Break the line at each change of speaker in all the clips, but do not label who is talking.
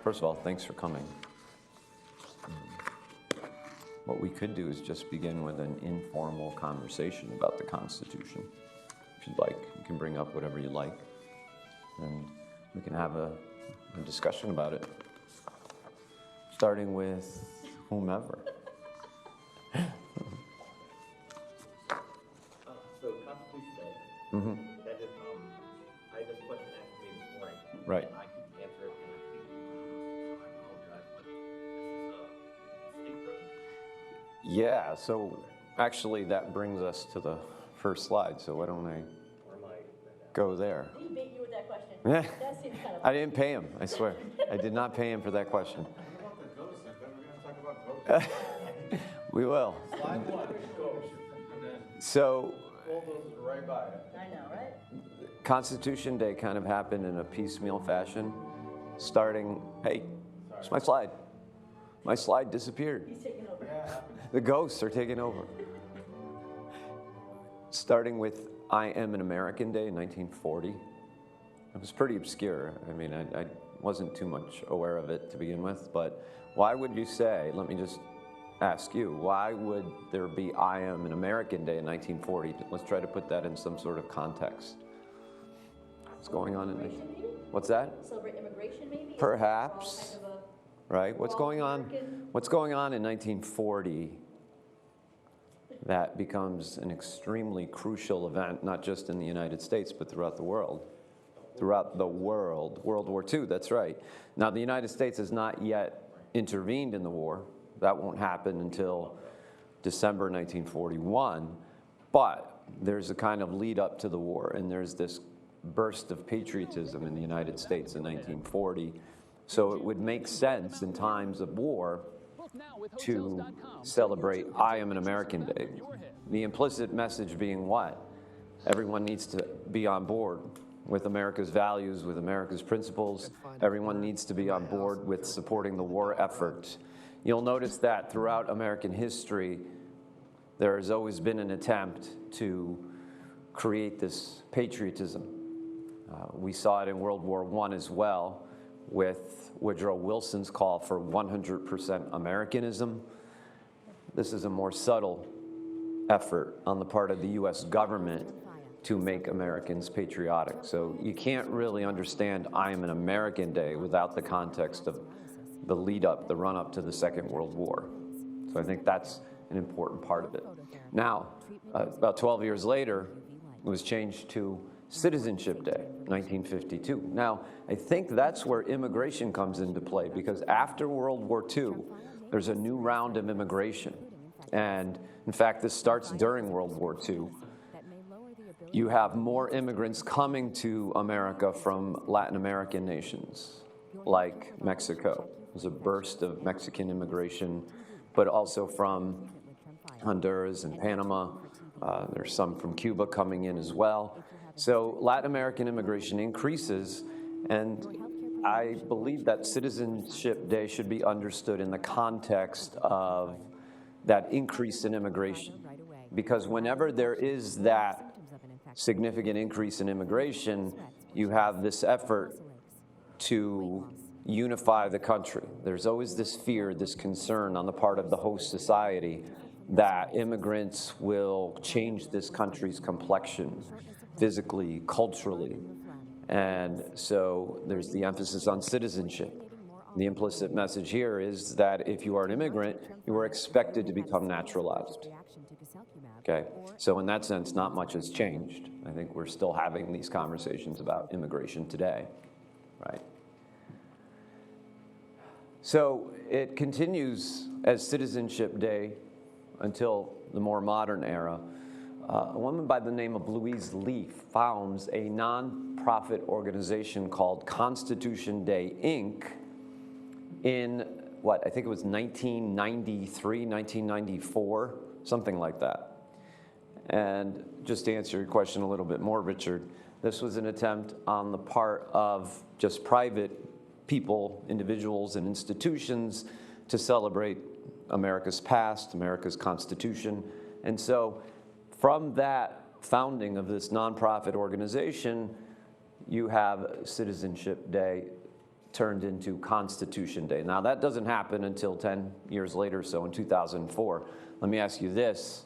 first of all, thanks for coming. What we could do is just begin with an informal conversation about the Constitution. If you'd like, you can bring up whatever you like, and we can have a discussion about it, starting with whomever.
So Constitution Day, that is, I just put an asked me this morning.
Right.
And I can answer it, and I think, I apologize, but this is a state president.
Yeah, so actually that brings us to the first slide, so why don't I go there?
He beat you with that question.
Yeah.
That seems kind of...
I didn't pay him, I swear. I did not pay him for that question.
What about the ghosts? We're going to talk about ghosts.
We will.
Slide one, ghosts. And then
So,
pull those right by it.
I know, right?
Constitution Day kind of happened in a piecemeal fashion, starting, hey, it's my slide. My slide disappeared.
He's taking over.
Yeah.
The ghosts are taking over. Starting with I Am an American Day in 1940. It was pretty obscure. I mean, I wasn't too much aware of it to begin with, but why would you say, let me just ask you, why would there be I Am an American Day in 1940? Let's try to put that in some sort of context. What's going on in
Immigration, maybe?
What's that?
Celebrate immigration, maybe?
Perhaps.
Kind of
Right? What's going on?
American.
What's going on in 1940 that becomes an extremely crucial event, not just in the United States, but throughout the world? Throughout the world. World War II, that's right. Now, the United States has not yet intervened in the war. That won't happen until December 1941. But there's a kind of lead up to the war, and there's this burst of patriotism in the United States in 1940. So it would make sense in times of war to celebrate I Am an American Day. The implicit message being what? Everyone needs to be on board with America's values, with America's principles. Everyone needs to be on board with supporting the war effort. You'll notice that throughout American history, there has always been an attempt to create this patriotism. We saw it in World War I as well, with Woodrow Wilson's call for 100% Americanism. This is a more subtle effort on the part of the U.S. government to make Americans patriotic. So you can't really understand I Am an American Day without the context of the lead up, the run up to the Second World War. So I think that's an important part of it. Now, about 12 years later, it was changed to Citizenship Day, 1952. Now, I think that's where immigration comes into play, because after World War II, there's a new round of immigration. And in fact, this starts during World War II. You have more immigrants coming to America from Latin American nations, like Mexico. There's a burst of Mexican immigration, but also from Honduras and Panama. There's some from Cuba coming in as well. So Latin American immigration increases, and I believe that Citizenship Day should be understood in the context of that increase in immigration. Because whenever there is that significant increase in immigration, you have this effort to unify the country. There's always this fear, this concern on the part of the host society that immigrants will change this country's complexion, physically, culturally. And so there's the emphasis on citizenship. The implicit message here is that if you are an immigrant, you are expected to become naturalized. Okay, so in that sense, not much has changed. I think we're still having these conversations about immigration today, right? So it continues as Citizenship Day until the more modern era. A woman by the name of Louise Leaf founds a non-profit organization called Constitution Day, Inc. in, what, I think it was 1993, 1994, something like that. And just to answer your question a little bit more, Richard, this was an attempt on the part of just private people, individuals, and institutions to celebrate America's past, America's Constitution. And so from that founding of this nonprofit organization, you have Citizenship Day turned into Constitution Day. Now, that doesn't happen until 10 years later, so in 2004. Let me ask you this.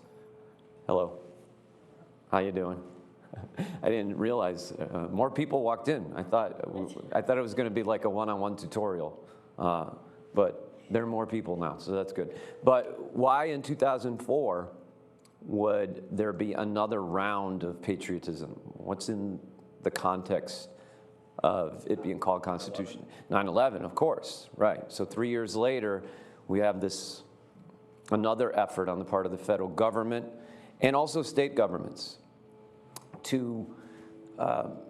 Hello. How you doing? I didn't realize more people walked in. I thought it was going to be like a one-on-one tutorial, but there are more people now, so that's good. But why in 2004 would there be another round of patriotism? What's in the context of it being called Constitution? 9/11, of course, right. So 3 years later, we have this another effort on the part of the federal government and also state governments to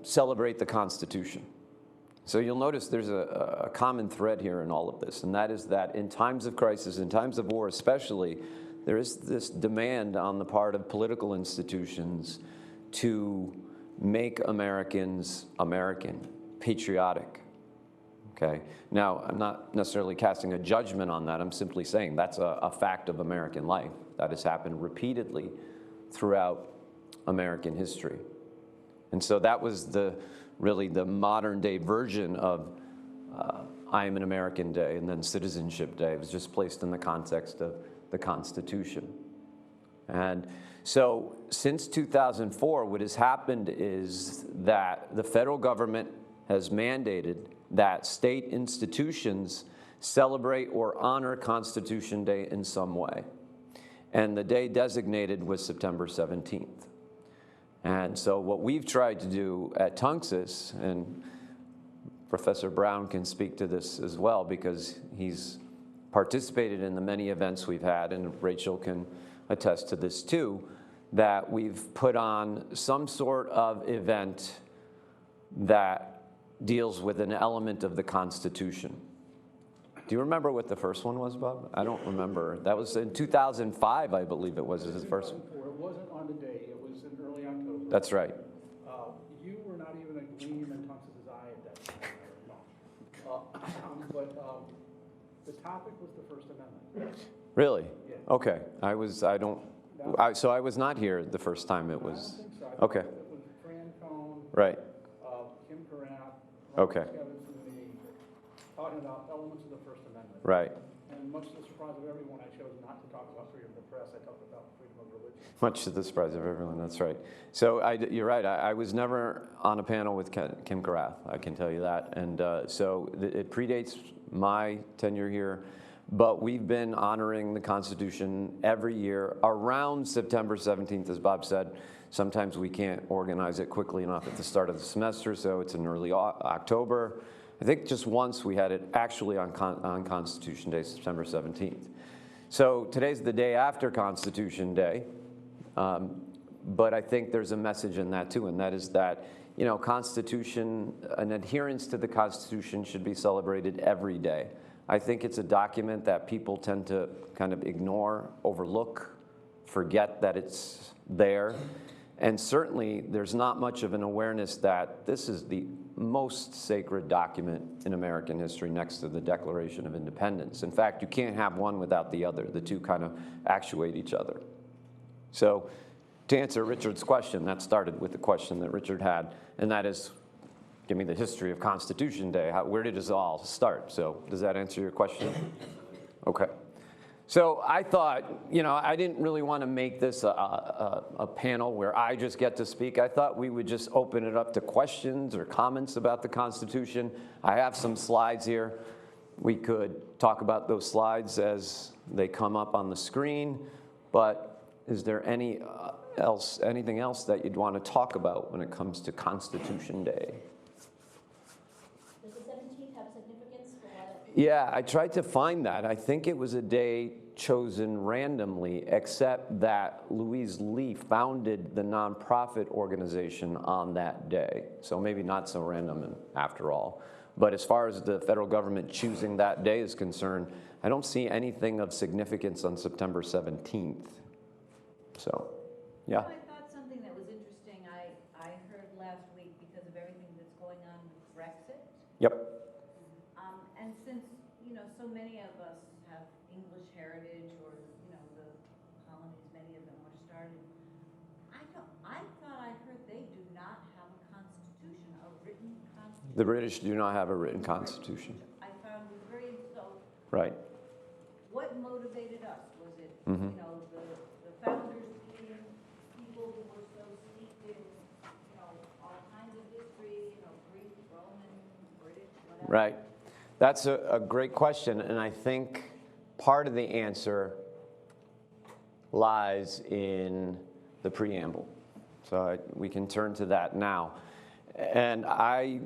celebrate the Constitution. So you'll notice there's a common thread here in all of this, and that is that in times of crisis, in times of war especially, there is this demand on the part of political institutions to make Americans American, patriotic. Okay. Now, I'm not necessarily casting a judgment on that. I'm simply saying that's a fact of American life that has happened repeatedly throughout American history. And so that was really the modern day version of I Am an American Day and then Citizenship Day. It was just placed in the context of the Constitution. And so since 2004, what has happened is that the federal government has mandated that state institutions celebrate or honor Constitution Day in some way. And the day designated was September 17th. And so what we've tried to do at Tunxis, and Professor Brown can speak to this as well because he's participated in the many events we've had, and Rachel can attest to this too, that we've put on some sort of event that deals with an element of the Constitution. Do you remember what the first one was, Bob? I don't remember. That was in 2005, I believe it was his first one.
It wasn't on the day, it was in early October.
That's right.
You were not even a gleam in Tunxis' eye at that time. No. But the topic was the First Amendment.
Really?
Yeah.
Okay. So I was not here the first time it was.
I don't think so. I think
Okay.
It was Fran Cone,
Right.
Kim Caraff,
Okay.
and me talking about elements of the First Amendment.
Right.
And much to the surprise of everyone, I chose not to talk about freedom of the press. I talked about freedom of religion.
Much to the surprise of everyone, that's right. So you're right, I was never on a panel with Kim Caraff, I can tell you that. And so it predates my tenure here, but we've been honoring the Constitution every year around September 17th, as Bob said. Sometimes we can't organize it quickly enough at the start of the semester, so it's in early October. I think just once we had it actually on Constitution Day, September 17th. So today's the day after Constitution Day. But I think there's a message in that too, and that is that, you know, Constitution, an adherence to the Constitution should be celebrated every day. I think it's a document that people tend to kind of ignore, overlook, forget that it's there. And certainly there's not much of an awareness that this is the most sacred document in American history next to the Declaration of Independence. In fact, you can't have one without the other. The two kind of actuate each other. So to answer Richard's question, that started with the question that Richard had, and that is, give me the history of Constitution Day. Where did this all start? So does that answer your question? Okay. So I thought, you know, I didn't really want to make this a panel where I just get to speak. I thought we would just open it up to questions or comments about the Constitution. I have some slides here. We could talk about those slides as they come up on the screen, but is there anything else that you'd want to talk about when it comes to Constitution Day?
Does the 17th have significance for what?
Yeah, I tried to find that. I think it was a day chosen randomly, except that Louise Lee founded the nonprofit organization on that day. So maybe not so random after all. But as far as the federal government choosing that day is concerned, I don't see anything of significance on September 17th. So, yeah.
I thought something that was interesting, I heard last week because of everything that's going on with Brexit.
Yep.
And since, you know, so many of us have English heritage or, you know, the colonies, many of them were started. I thought I heard they do not have a constitution, a written constitution.
The British do not have a written constitution.
I found it very, so
Right.
what motivated us? Was it,
Mhm.
you know, the founders being people who were so steeped in, you know, all kinds of history, you know, Greek, Roman, British, whatever?
Right. That's a great question, and I think part of the answer lies in the preamble. So we can turn to that now. And I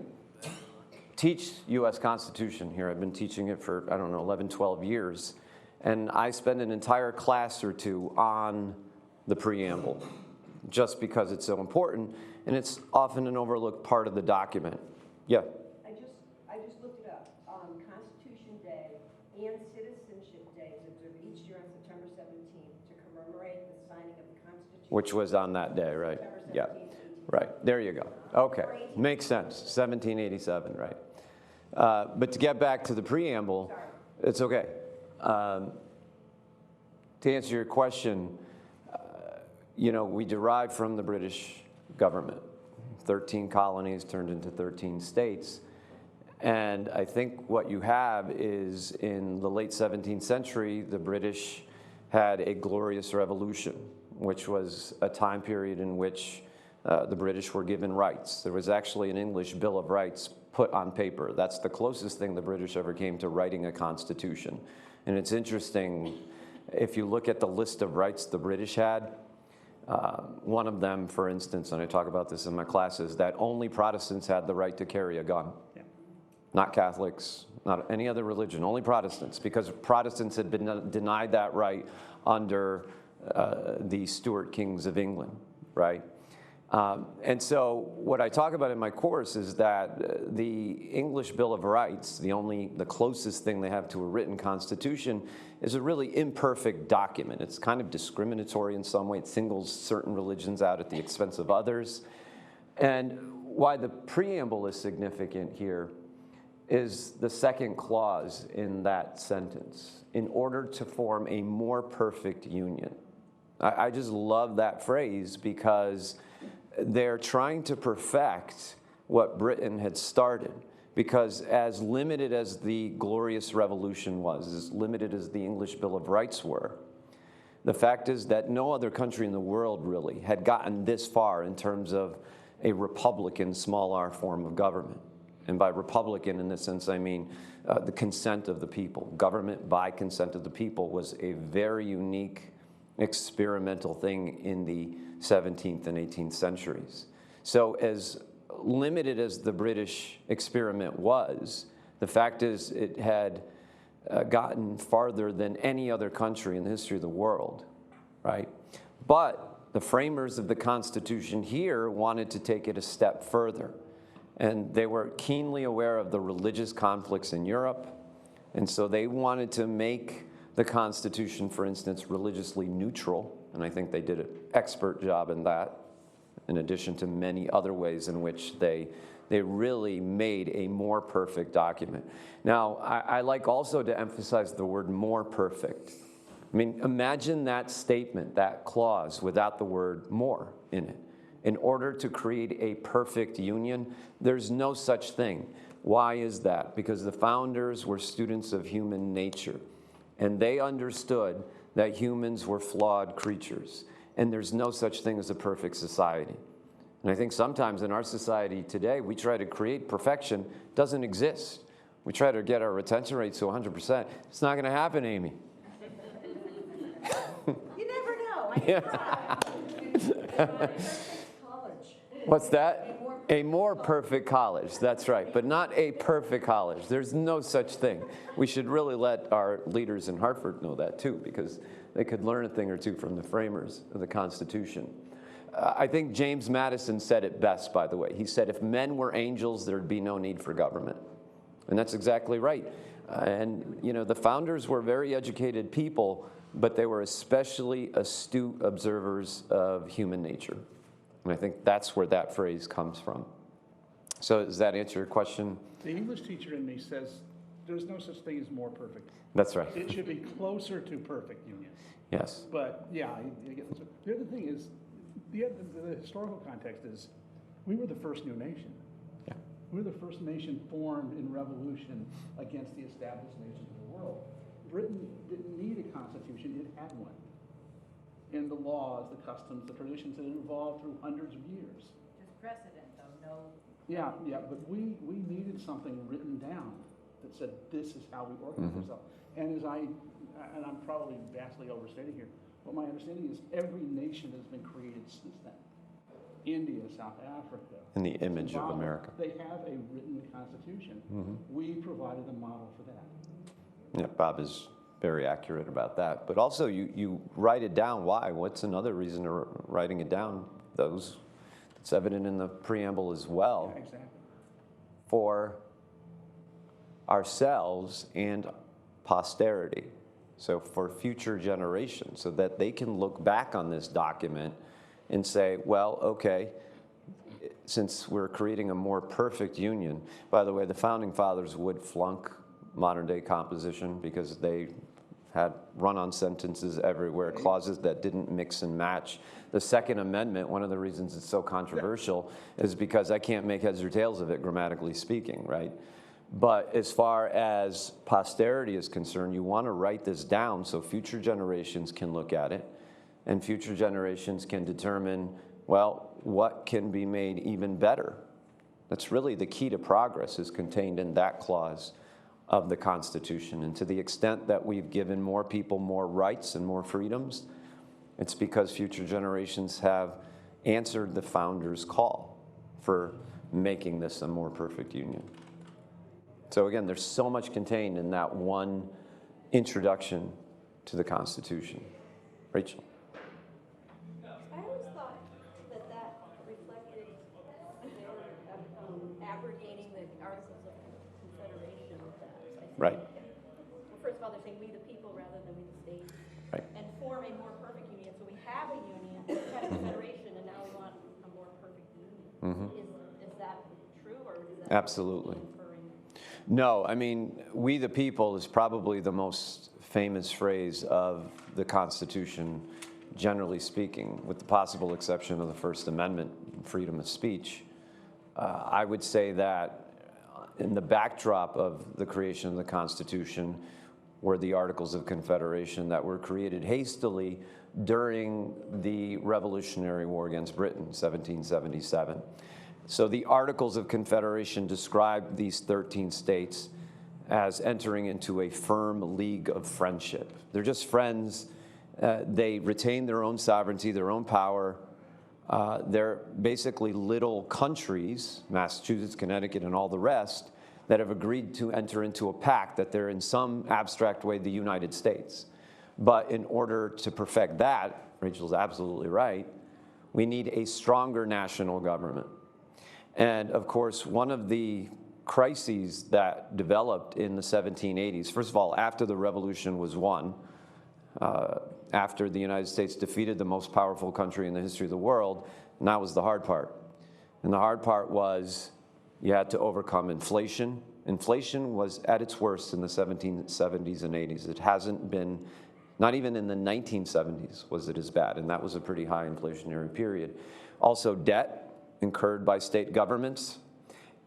teach U.S. Constitution here. I've been teaching it for, I don't know, 11, 12 years. And I spend an entire class or two on the preamble, just because it's so important, and it's often an overlooked part of the document. Yeah?
I just looked it up. Constitution Day and Citizenship Day is observed each year on September 17th to commemorate the signing of the Constitution.
Which was on that day, right?
September 17th,
Yeah.
18th.
Right, there you go. Okay, makes sense, 1787, right. But to get back to the preamble,
Sorry.
it's okay. To answer your question, you know, we derive from the British government. 13 colonies turned into 13 states. And I think what you have is in the late 17th century, the British had a glorious revolution, which was a time period in which the British were given rights. There was actually an English Bill of Rights put on paper. That's the closest thing the British ever came to writing a constitution. And it's interesting, if you look at the list of rights the British had, one of them, for instance, and I talk about this in my classes, that only Protestants had the right to carry a gun.
Yeah.
Not Catholics, not any other religion, only Protestants, because Protestants had been denied that right under the Stuart kings of England, right? And so what I talk about in my course is that the English Bill of Rights, the closest thing they have to a written constitution, is a really imperfect document. It's kind of discriminatory in some way. It singles certain religions out at the expense of others. And why the preamble is significant here is the second clause in that sentence, in order to form a more perfect union. I just love that phrase because they're trying to perfect what Britain had started. Because as limited as the Glorious Revolution was, as limited as the English Bill of Rights were, the fact is that no other country in the world really had gotten this far in terms of a republican, small r form of government. And by republican in this sense, I mean the consent of the people. Government by consent of the people was a very unique experimental thing in the 17th and 18th centuries. So as limited as the British experiment was, the fact is it had gotten farther than any other country in the history of the world, right? But the framers of the Constitution here wanted to take it a step further. And they were keenly aware of the religious conflicts in Europe. And so they wanted to make the Constitution, for instance, religiously neutral. And I think they did an expert job in that, in addition to many other ways in which they really made a more perfect document. Now, I like also to emphasize the word more perfect. I mean, imagine that statement, that clause, without the word more in it. In order to create a perfect union, there's no such thing. Why is that? Because the founders were students of human nature, and they understood that humans were flawed creatures, and there's no such thing as a perfect society. And I think sometimes in our society today, we try to create perfection. It doesn't exist. We try to get our retention rates to 100%. It's not going to happen, Amy.
You never know. I tried. College.
What's that? A more perfect college, that's right, but not a perfect college. There's no such thing. We should really let our leaders in Hartford know that too, because they could learn a thing or two from the framers of the Constitution. I think James Madison said it best, by the way. He said, if men were angels, there'd be no need for government. And that's exactly right. And you know, the founders were very educated people, but they were especially astute observers of human nature. And I think that's where that phrase comes from. So does that answer your question?
The English teacher in me says there's no such thing as more perfect.
That's right.
It should be closer to perfect union.
Yes.
But yeah, I get this. The other thing is, the historical context is we were the first new nation.
Yeah.
We're the first nation formed in revolution against the established nations of the world. Britain didn't need a constitution, it had one. And the laws, the customs, the traditions that evolved through hundreds of years.
Just precedent, though, no.
Yeah, but we needed something written down that said this is how we organize ourselves. And and I'm probably vastly overstating here, but my understanding is every nation has been created since then. India, South Africa.
In the image of
Zimbabwe,
America.
They have a written constitution. We provided a model for that.
Yeah, Bob is very accurate about that. But also, you write it down. Why? What's another reason to writing it down? It's evident in the preamble as well.
Yeah, exactly.
For ourselves and posterity. So for future generations, so that they can look back on this document and say, well, okay, since we're creating a more perfect union. By the way, the Founding Fathers would flunk modern-day composition because they had run-on sentences everywhere, clauses that didn't mix and match. The Second Amendment, one of the reasons it's so controversial is because I can't make heads or tails of it, grammatically speaking, right? But as far as posterity is concerned, you want to write this down so future generations can look at it, and future generations can determine, well, what can be made even better? That's really the key to progress is contained in that clause of the Constitution. And to the extent that we've given more people more rights and more freedoms, it's because future generations have answered the founders' call for making this a more perfect union. So again, there's so much contained in that one introduction to the Constitution. Rachel.
I always thought that reflected their abrogating the Articles of Confederation.
Right.
Well, first of all, they're saying we the people rather than we the state.
Right.
And form a more perfect union. So we have a union, we had a confederation, and now we want a more perfect union. Is that true, or is that
Absolutely.
inferring?
No, I mean, we the people is probably the most famous phrase of the Constitution, generally speaking, with the possible exception of the First Amendment, freedom of speech. I would say that in the backdrop of the creation of the Constitution were the Articles of Confederation that were created hastily during the Revolutionary War against Britain, 1777. So the Articles of Confederation describe these 13 states as entering into a firm league of friendship. They're just friends. They retain their own sovereignty, their own power. They're basically little countries, Massachusetts, Connecticut, and all the rest, that have agreed to enter into a pact that they're in some abstract way the United States. But in order to perfect that, Rachel's absolutely right, we need a stronger national government. And of course, one of the crises that developed in the 1780s, first of all, after the revolution was won, after the United States defeated the most powerful country in the history of the world, and that was the hard part. And the hard part was you had to overcome inflation. Inflation was at its worst in the 1770s and 80s. It hasn't been, not even in the 1970s was it as bad, and that was a pretty high inflationary period. Also debt incurred by state governments,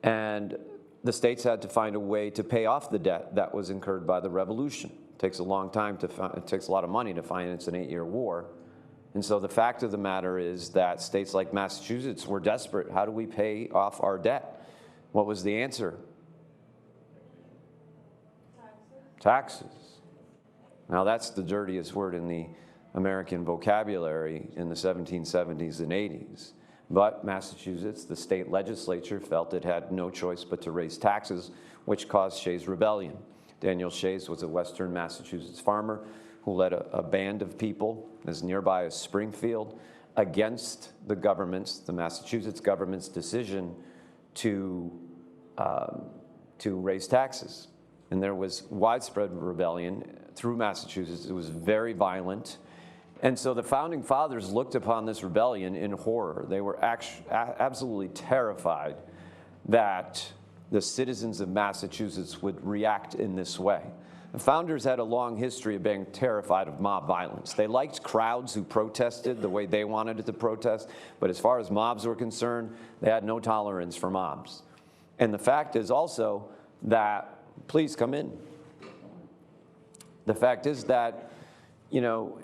and the states had to find a way to pay off the debt that was incurred by the revolution. It takes a long time it takes a lot of money to finance an 8-year war. And so the fact of the matter is that states like Massachusetts were desperate. How do we pay off our debt? What was the answer? Taxes. Now that's the dirtiest word in the American vocabulary in the 1770s and 80s. But Massachusetts, the state legislature, felt it had no choice but to raise taxes, which caused Shays' Rebellion. Daniel Shays was a Western Massachusetts farmer who led a band of people as nearby as Springfield against the Massachusetts government's decision to raise taxes. And there was widespread rebellion through Massachusetts. It was very violent. And so the Founding Fathers looked upon this rebellion in horror. They were absolutely terrified that the citizens of Massachusetts would react in this way. The founders had a long history of being terrified of mob violence. They liked crowds who protested the way they wanted it to protest, but as far as mobs were concerned, they had no tolerance for mobs. And the fact is also that, please come in. The fact is that, you know,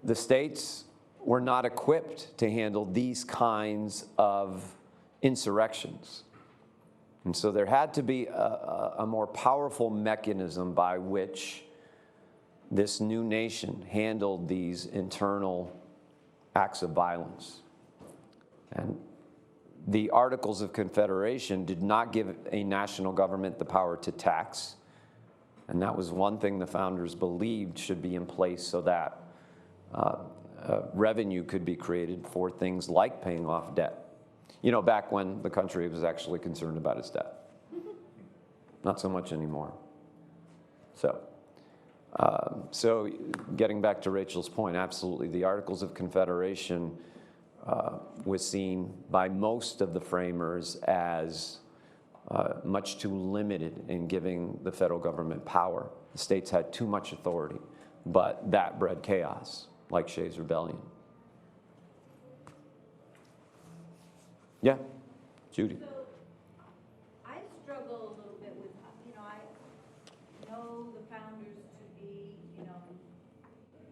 the states were not equipped to handle these kinds of insurrections. And so there had to be a more powerful mechanism by which this new nation handled these internal acts of violence. And the Articles of Confederation did not give a national government the power to tax. And that was one thing the founders believed should be in place so that revenue could be created for things like paying off debt. You know, back when the country was actually concerned about its debt. Not so much anymore. So getting back to Rachel's point, absolutely, the Articles of Confederation was seen by most of the framers as much too limited in giving the federal government power. The states had too much authority, but that bred chaos, like Shays' Rebellion. Yeah, Judy.
So, I struggle a little bit with, you know, I know the founders to be, you know,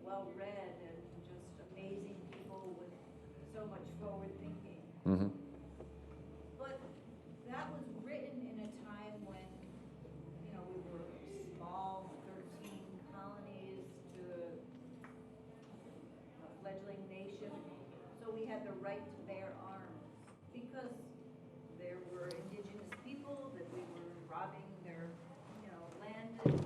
well-read and just amazing people with so much forward thinking.
Mm-hmm.
But that was written in a time when, you know, we were small, 13 colonies to a fledgling nation. So we had the right to bear arms because there were indigenous people that we were robbing their, you know, land, and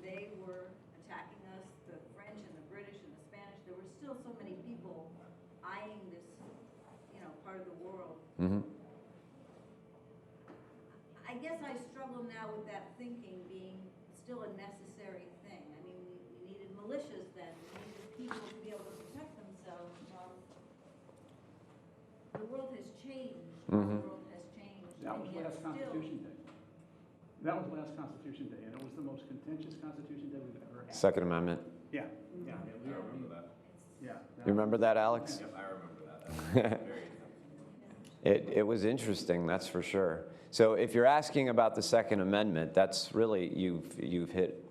they were attacking us, the French and the British and the Spanish. There were still so many people eyeing this, you know, part of the world.
Mm-hmm.
I guess I struggle now with that thinking being still a necessary thing. I mean, we needed militias then, we needed people to be able to protect themselves. The world has changed.
Mm-hmm.
The world has changed.
That was
and yet
last
still-
Constitution Day. That was last Constitution Day, and it was the most contentious Constitution Day we've ever had.
Second Amendment.
Yeah, yeah.
I remember that.
Yeah.
You remember that, Alex?
Yep, I remember that.
It was interesting, that's for sure. So if you're asking about the Second Amendment, that's really, you've hit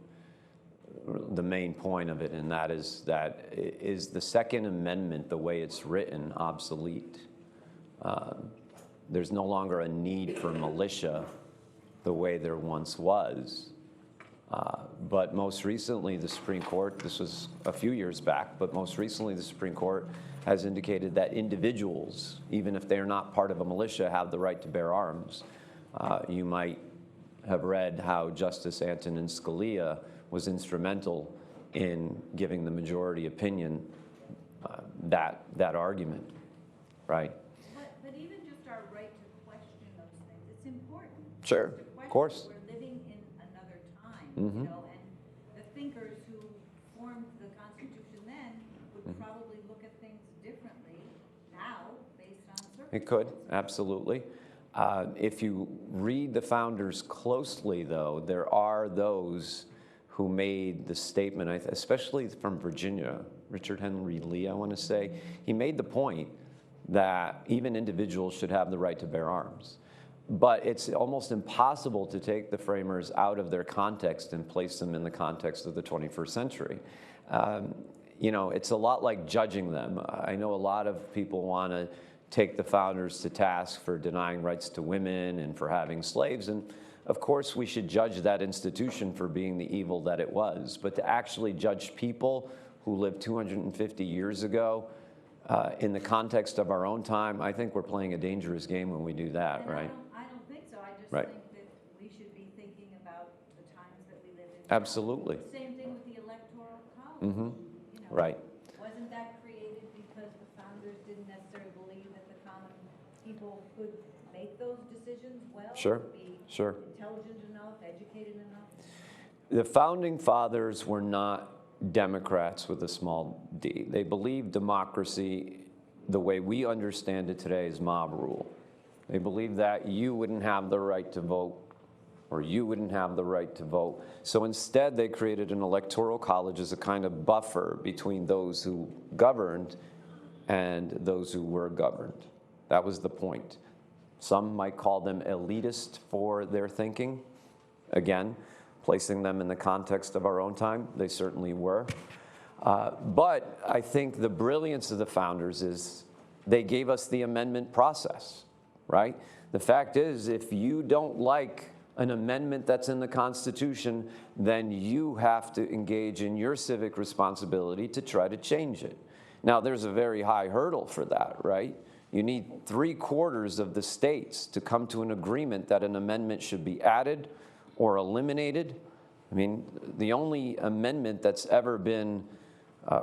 the main point of it, and that is the Second Amendment, the way it's written, obsolete. There's no longer a need for militia the way there once was. But most recently, the Supreme Court, this was a few years back, but most recently the Supreme Court has indicated that individuals, even if they're not part of a militia, have the right to bear arms. You might have read how Justice Antonin Scalia was instrumental in giving the majority opinion that argument, right?
But even just our right to question those things, it's important.
Sure,
To question.
of course.
We're living in another time,
Mhm.
you know, and the thinkers who formed the Constitution then would
Mm-hmm.
probably look at things differently now based on circumstances.
It could, absolutely. If you read the founders closely, though, there are those who made the statement, especially from Virginia, Richard Henry Lee, I want to say, he made the point that even individuals should have the right to bear arms. But it's almost impossible to take the framers out of their context and place them in the context of the 21st century. You know, it's a lot like judging them. I know a lot of people want to take the founders to task for denying rights to women and for having slaves, and of course we should judge that institution for being the evil that it was. But to actually judge people who lived 250 years ago in the context of our own time, I think we're playing a dangerous game when we do that,
And
right?
I don't think so. I just
Right.
think that we should be thinking about the times that we live in. now.
Absolutely.
Same thing with the Electoral College.
Mm-hmm.
You know,
Right.
Wasn't that created because the founders didn't necessarily believe that the common people could make those decisions well?
Sure,
Be
sure.
intelligent enough, educated enough?
The founding fathers were not Democrats with a small d. They believed democracy, the way we understand it today, is mob rule. They believed that you wouldn't have the right to vote, or you wouldn't have the right to vote. So instead, they created an electoral college as a kind of buffer between those who governed and those who were governed. That was the point. Some might call them elitist for their thinking. Again, placing them in the context of our own time, they certainly were. But I think the brilliance of the founders is they gave us the amendment process, right? The fact is, if you don't like an amendment that's in the Constitution, then you have to engage in your civic responsibility to try to change it. Now, there's a very high hurdle for that, right? You need 3/4 of the states to come to an agreement that an amendment should be added or eliminated. I mean, the only amendment that's ever been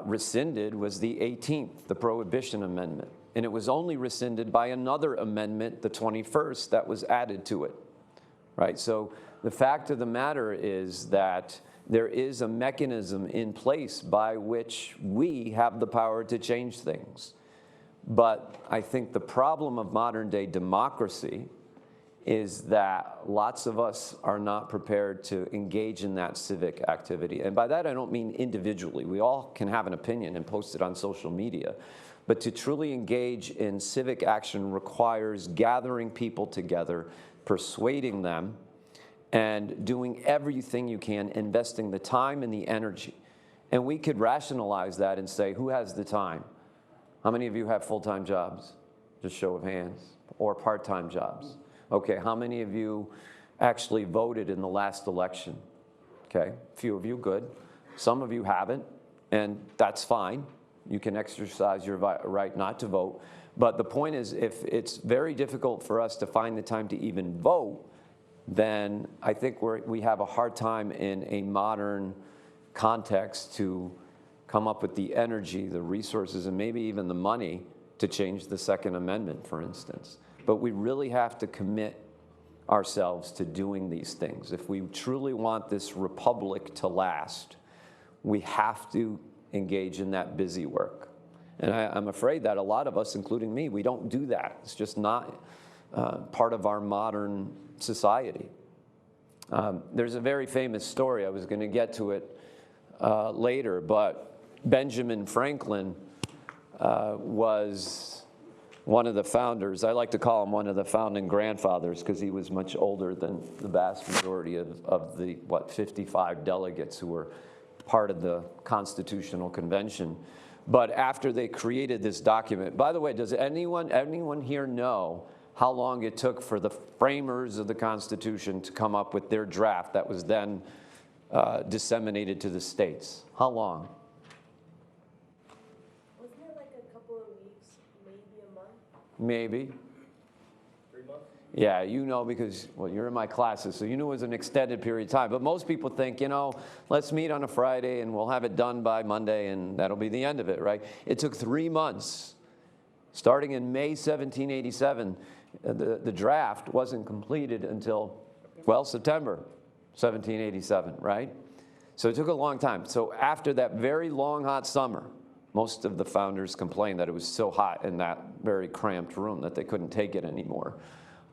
rescinded was the 18th, the Prohibition Amendment. And it was only rescinded by another amendment, the 21st, that was added to it, right? So the fact of the matter is that there is a mechanism in place by which we have the power to change things. But I think the problem of modern day democracy is that lots of us are not prepared to engage in that civic activity. And by that, I don't mean individually. We all can have an opinion and post it on social media. But to truly engage in civic action requires gathering people together, persuading them, and doing everything you can, investing the time and the energy. And we could rationalize that and say, who has the time? How many of you have full-time jobs? Just show of hands. Or part-time jobs? Okay, how many of you actually voted in the last election? Okay, a few of you, good. Some of you haven't, and that's fine. You can exercise your right not to vote. But the point is, if it's very difficult for us to find the time to even vote, then I think we have a hard time in a modern context to come up with the energy, the resources, and maybe even the money to change the Second Amendment, for instance. But we really have to commit ourselves to doing these things. If we truly want this republic to last, we have to engage in that busy work. And I'm afraid that a lot of us, including me, we don't do that. It's just not part of our modern society. There's a very famous story. I was going to get to it later, but Benjamin Franklin was one of the founders. I like to call him one of the founding grandfathers because he was much older than the vast majority of the, 55 delegates who were part of the Constitutional Convention. But after they created this document, by the way, does anyone here know how long it took for the framers of the Constitution to come up with their draft that was then disseminated to the states? How long?
Wasn't it like a couple of weeks, maybe a month?
Maybe.
3 months?
Yeah, you know, because, well, you're in my classes, so you knew it was an extended period of time. But most people think, you know, let's meet on a Friday and we'll have it done by Monday and that'll be the end of it, right? It took 3 months. Starting in May 1787, the draft wasn't completed until, well, September 1787, right? So it took a long time. So after that very long, hot summer, most of the founders complained that it was so hot in that very cramped room that they couldn't take it anymore.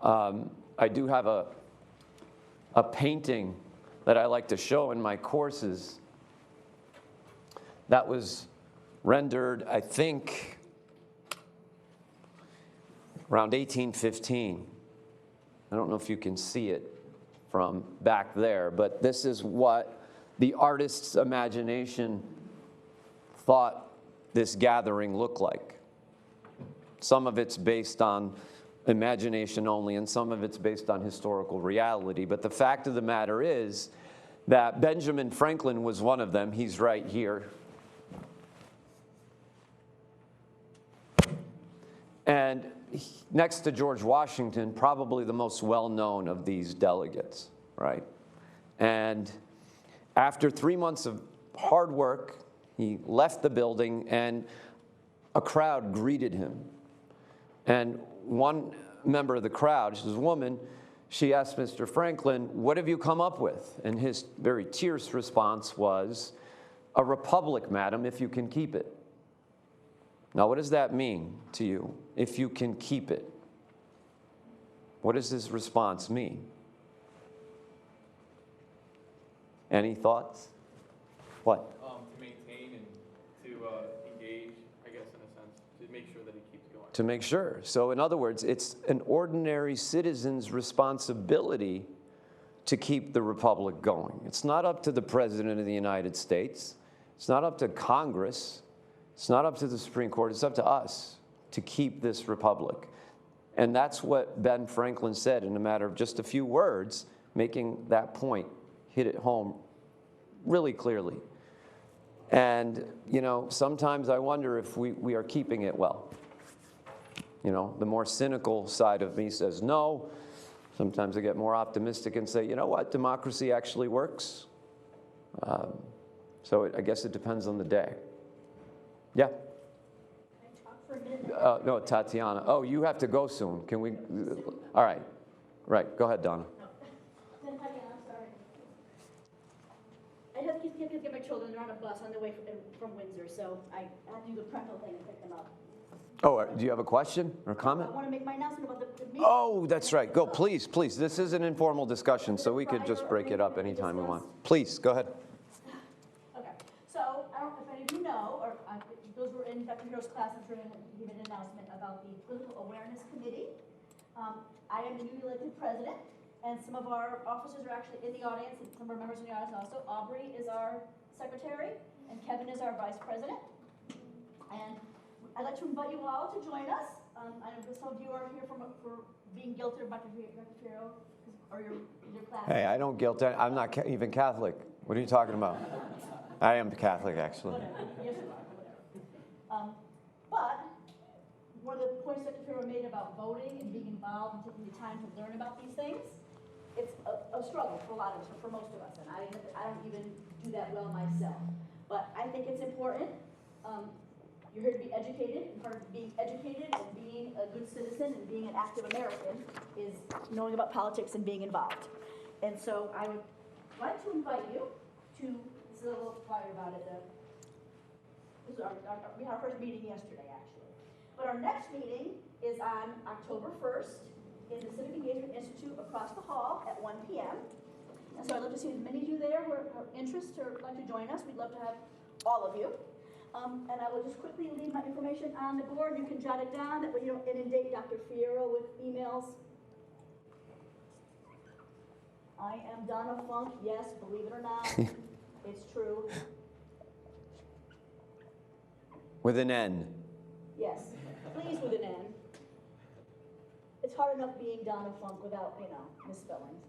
I do have a painting that I like to show in my courses that was rendered, I think, around 1815. I don't know if you can see it from back there, but this is what the artist's imagination thought this gathering looked like. Some of it's based on imagination only, and some of it's based on historical reality. But the fact of the matter is that Benjamin Franklin was one of them. He's right here. And next to George Washington, probably the most well-known of these delegates, right? And after 3 months of hard work, he left the building and a crowd greeted him. And one member of the crowd, she was a woman, she asked Mr. Franklin, "What have you come up with?" And his very terse response was, "A republic, madam, if you can keep it." Now, what does that mean to you, if you can keep it? What does his response mean? Any thoughts? What?
To maintain and to engage, I guess, in a sense, to make sure that it keeps going.
to make sure. So in other words, it's an ordinary citizen's responsibility to keep the republic going. It's not up to the President of the United States. It's not up to Congress. It's not up to the Supreme Court. It's up to us to keep this republic. And that's what Ben Franklin said in a matter of just a few words, making that point, hit it home really clearly. And, you know, sometimes I wonder if we are keeping it well. You know, the more cynical side of me says no. Sometimes I get more optimistic and say, you know what, democracy actually works. So I guess it depends on the day. Yeah?
Can I talk for a minute?
No, Tatiana. Oh, you have to go soon. Can we? All right. Right. Go ahead, Donna.
Then again, I'm sorry. I have to get my children. They're on a bus on their way from Windsor, so I have to do the parental thing and pick them up.
Oh, do you have a question or comment?
I want to make my announcement about the meeting.
Oh, that's right. Go, please, please. This is an informal discussion, so we could just break it up anytime we want. Please, go ahead.
Okay, so I don't know if any of you know, or those were in Dr. Hero's classes, we're going to give an announcement about the Political Awareness Committee. I am the newly elected president, and some of our officers are actually in the audience, and some of our members in the audience also. Aubrey is our secretary, and Kevin is our vice president. And I'd like to invite you all to join us. I know some of you are here for being guilty of Dr. Hero, or your class.
Hey, I don't guilt. I'm not even Catholic. What are you talking about? I am Catholic, actually.
Whatever. Yes, you are. Whatever. But one of the points Dr. Hero made about voting and being involved and taking the time to learn about these things, it's a struggle for a lot of us, for most of us, and I don't even do that well myself. But I think it's important. You're here to be educated, and part of being educated and being a good citizen and being an active American is knowing about politics and being involved. And so I would like to invite you to, this is a little flyer about it, we had our first meeting yesterday, actually. But our next meeting is on October 1st in the Civic Engagement Institute across the hall at 1 p.m. And so I'd love to see as many of you there who are interested or like to join us. We'd love to have all of you. And I will just quickly leave my information on the board. You can jot it down. That way you don't inundate Dr. Fierro with emails. I am Donna Funk. Yes, believe it or not, it's true.
With an N.
Yes, please with an N. It's hard enough being Donna Funk without, misspellings.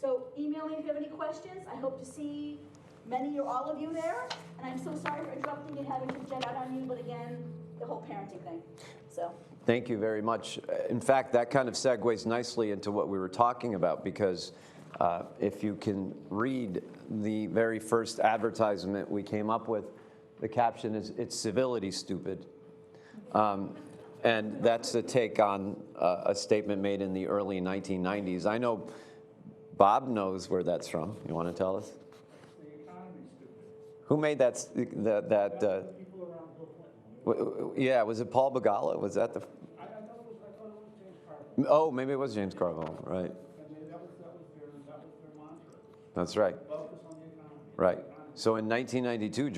So email me if you have any questions. I hope to see many or all of you there. And I'm so sorry for interrupting and having to jet out on you, but again, the whole parenting thing. So.
Thank you very much. In fact, that kind of segues nicely into what we were talking about, because if you can read the very first advertisement we came up with, the caption is, "It's civility, stupid." And that's a take on a statement made in the early 1990s. I know Bob knows where that's from. You want to tell us?
The economy's stupid.
Who made that?
People around Bill Clinton.
Yeah, was it Paul Begala? Was that the?
I thought it was James Carville.
Oh, maybe it was James Carville, right?
And that was their mantra.
That's right.
Focus on the economy.
Right. So in 1992,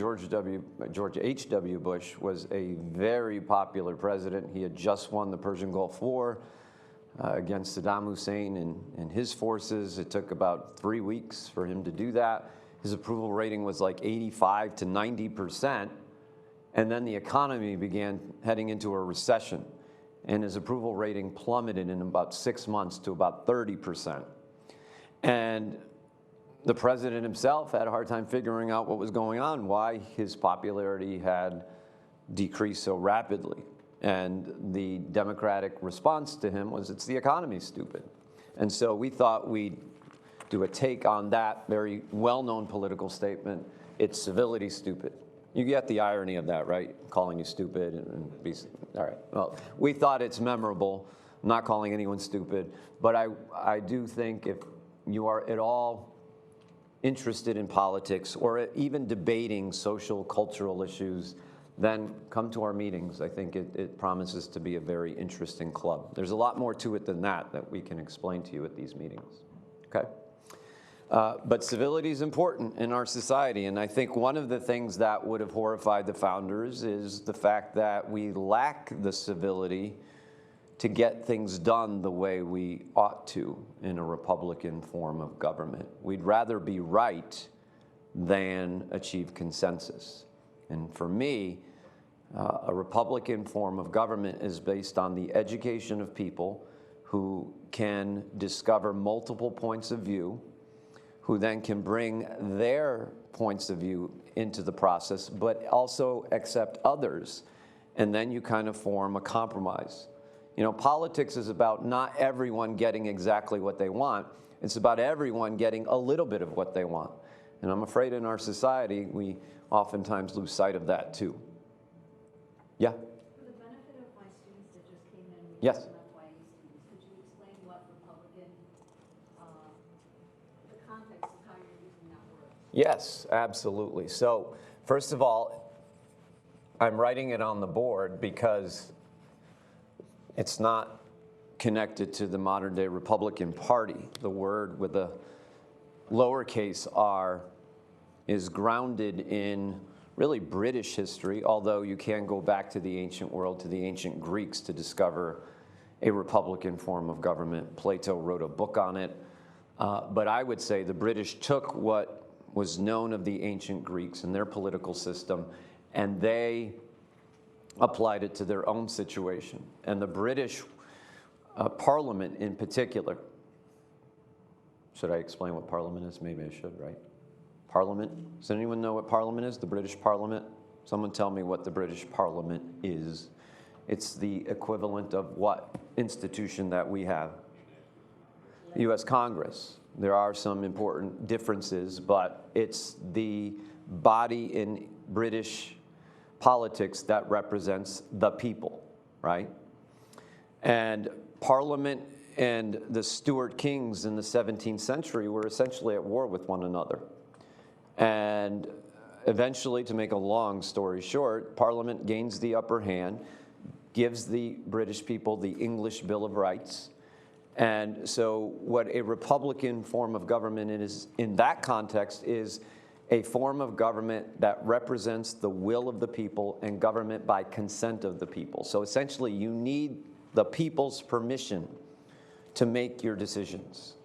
George H.W. Bush was a very popular president. He had just won the Persian Gulf War against Saddam Hussein and his forces. It took about 3 weeks for him to do that. His approval rating was like 85 to 90%. And then the economy began heading into a recession. And his approval rating plummeted in about 6 months to about 30%. And the president himself had a hard time figuring out what was going on, why his popularity had decreased so rapidly. And the Democratic response to him was, "It's the economy, stupid." And so we thought we'd do a take on that very well-known political statement, "It's civility, stupid." You get the irony of that, right? Calling you stupid and be, all right. Well, we thought it's memorable. I'm not calling anyone stupid, but I do think if you are at all interested in politics or even debating social, cultural issues, then come to our meetings. I think it promises to be a very interesting club. There's a lot more to it than that we can explain to you at these meetings. Okay? But civility is important in our society, and I think one of the things that would have horrified the founders is the fact that we lack the civility to get things done the way we ought to in a Republican form of government. We'd rather be right than achieve consensus. And for me, a Republican form of government is based on the education of people who can discover multiple points of view, who then can bring their points of view into the process, but also accept others. And then you kind of form a compromise. You know, politics is about not everyone getting exactly what they want. It's about everyone getting a little bit of what they want. And I'm afraid in our society, we oftentimes lose sight of that too. Yeah?
For the benefit of my students that just came in, we
Yes.
have some FYE students, could you explain what Republican, the context of how you're using that word?
Yes, absolutely. So first of all, I'm writing it on the board because it's not connected to the modern day Republican Party. The word with a lowercase r is grounded in really British history, although you can go back to the ancient world, to the ancient Greeks to discover a Republican form of government. Plato wrote a book on it. But I would say the British took what was known of the ancient Greeks and their political system, and they applied it to their own situation. And the British Parliament in particular, should I explain what Parliament is? Maybe I should, right? Parliament, does anyone know what Parliament is? The British Parliament? Someone tell me what the British Parliament is. It's the equivalent of what institution that we have? The U.S. Congress. There are some important differences, but it's the body in British politics that represents the people, right? And Parliament and the Stuart kings in the 17th century were essentially at war with one another. And eventually, to make a long story short, Parliament gains the upper hand, gives the British people the English Bill of Rights. And so what a Republican form of government is, in that context, is a form of government that represents the will of the people and government by consent of the people. So essentially, you need the people's permission to make your decisions.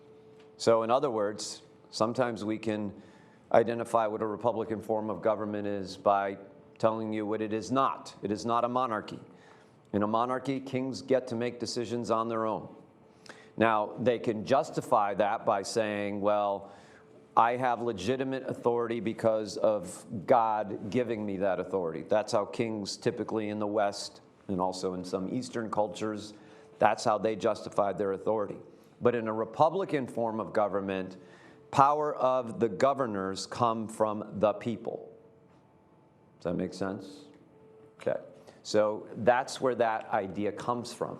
So in other words, sometimes we can identify what a Republican form of government is by telling you what it is not. It is not a monarchy. In a monarchy, kings get to make decisions on their own. Now, they can justify that by saying, well, I have legitimate authority because of God giving me that authority. That's how kings typically in the West, and also in some Eastern cultures, that's how they justified their authority. But in a Republican form of government, power of the governors come from the people. Does that make sense? Okay. So that's where that idea comes from.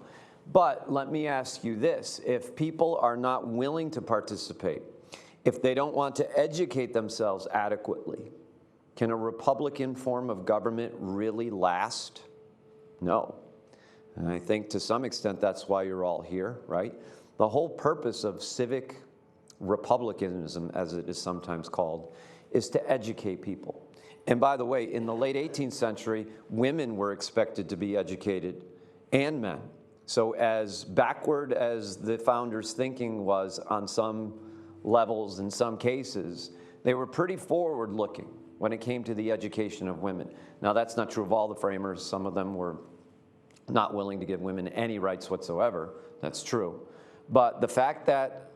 But let me ask you this. If people are not willing to participate, if they don't want to educate themselves adequately, can a Republican form of government really last? No. And I think to some extent that's why you're all here, right? The whole purpose of civic republicanism, as it is sometimes called, is to educate people. And by the way, in the late 18th century, women were expected to be educated, and men. So as backward as the founders' thinking was on some levels, in some cases, they were pretty forward-looking when it came to the education of women. Now, that's not true of all the framers. Some of them were not willing to give women any rights whatsoever. That's true. But the fact that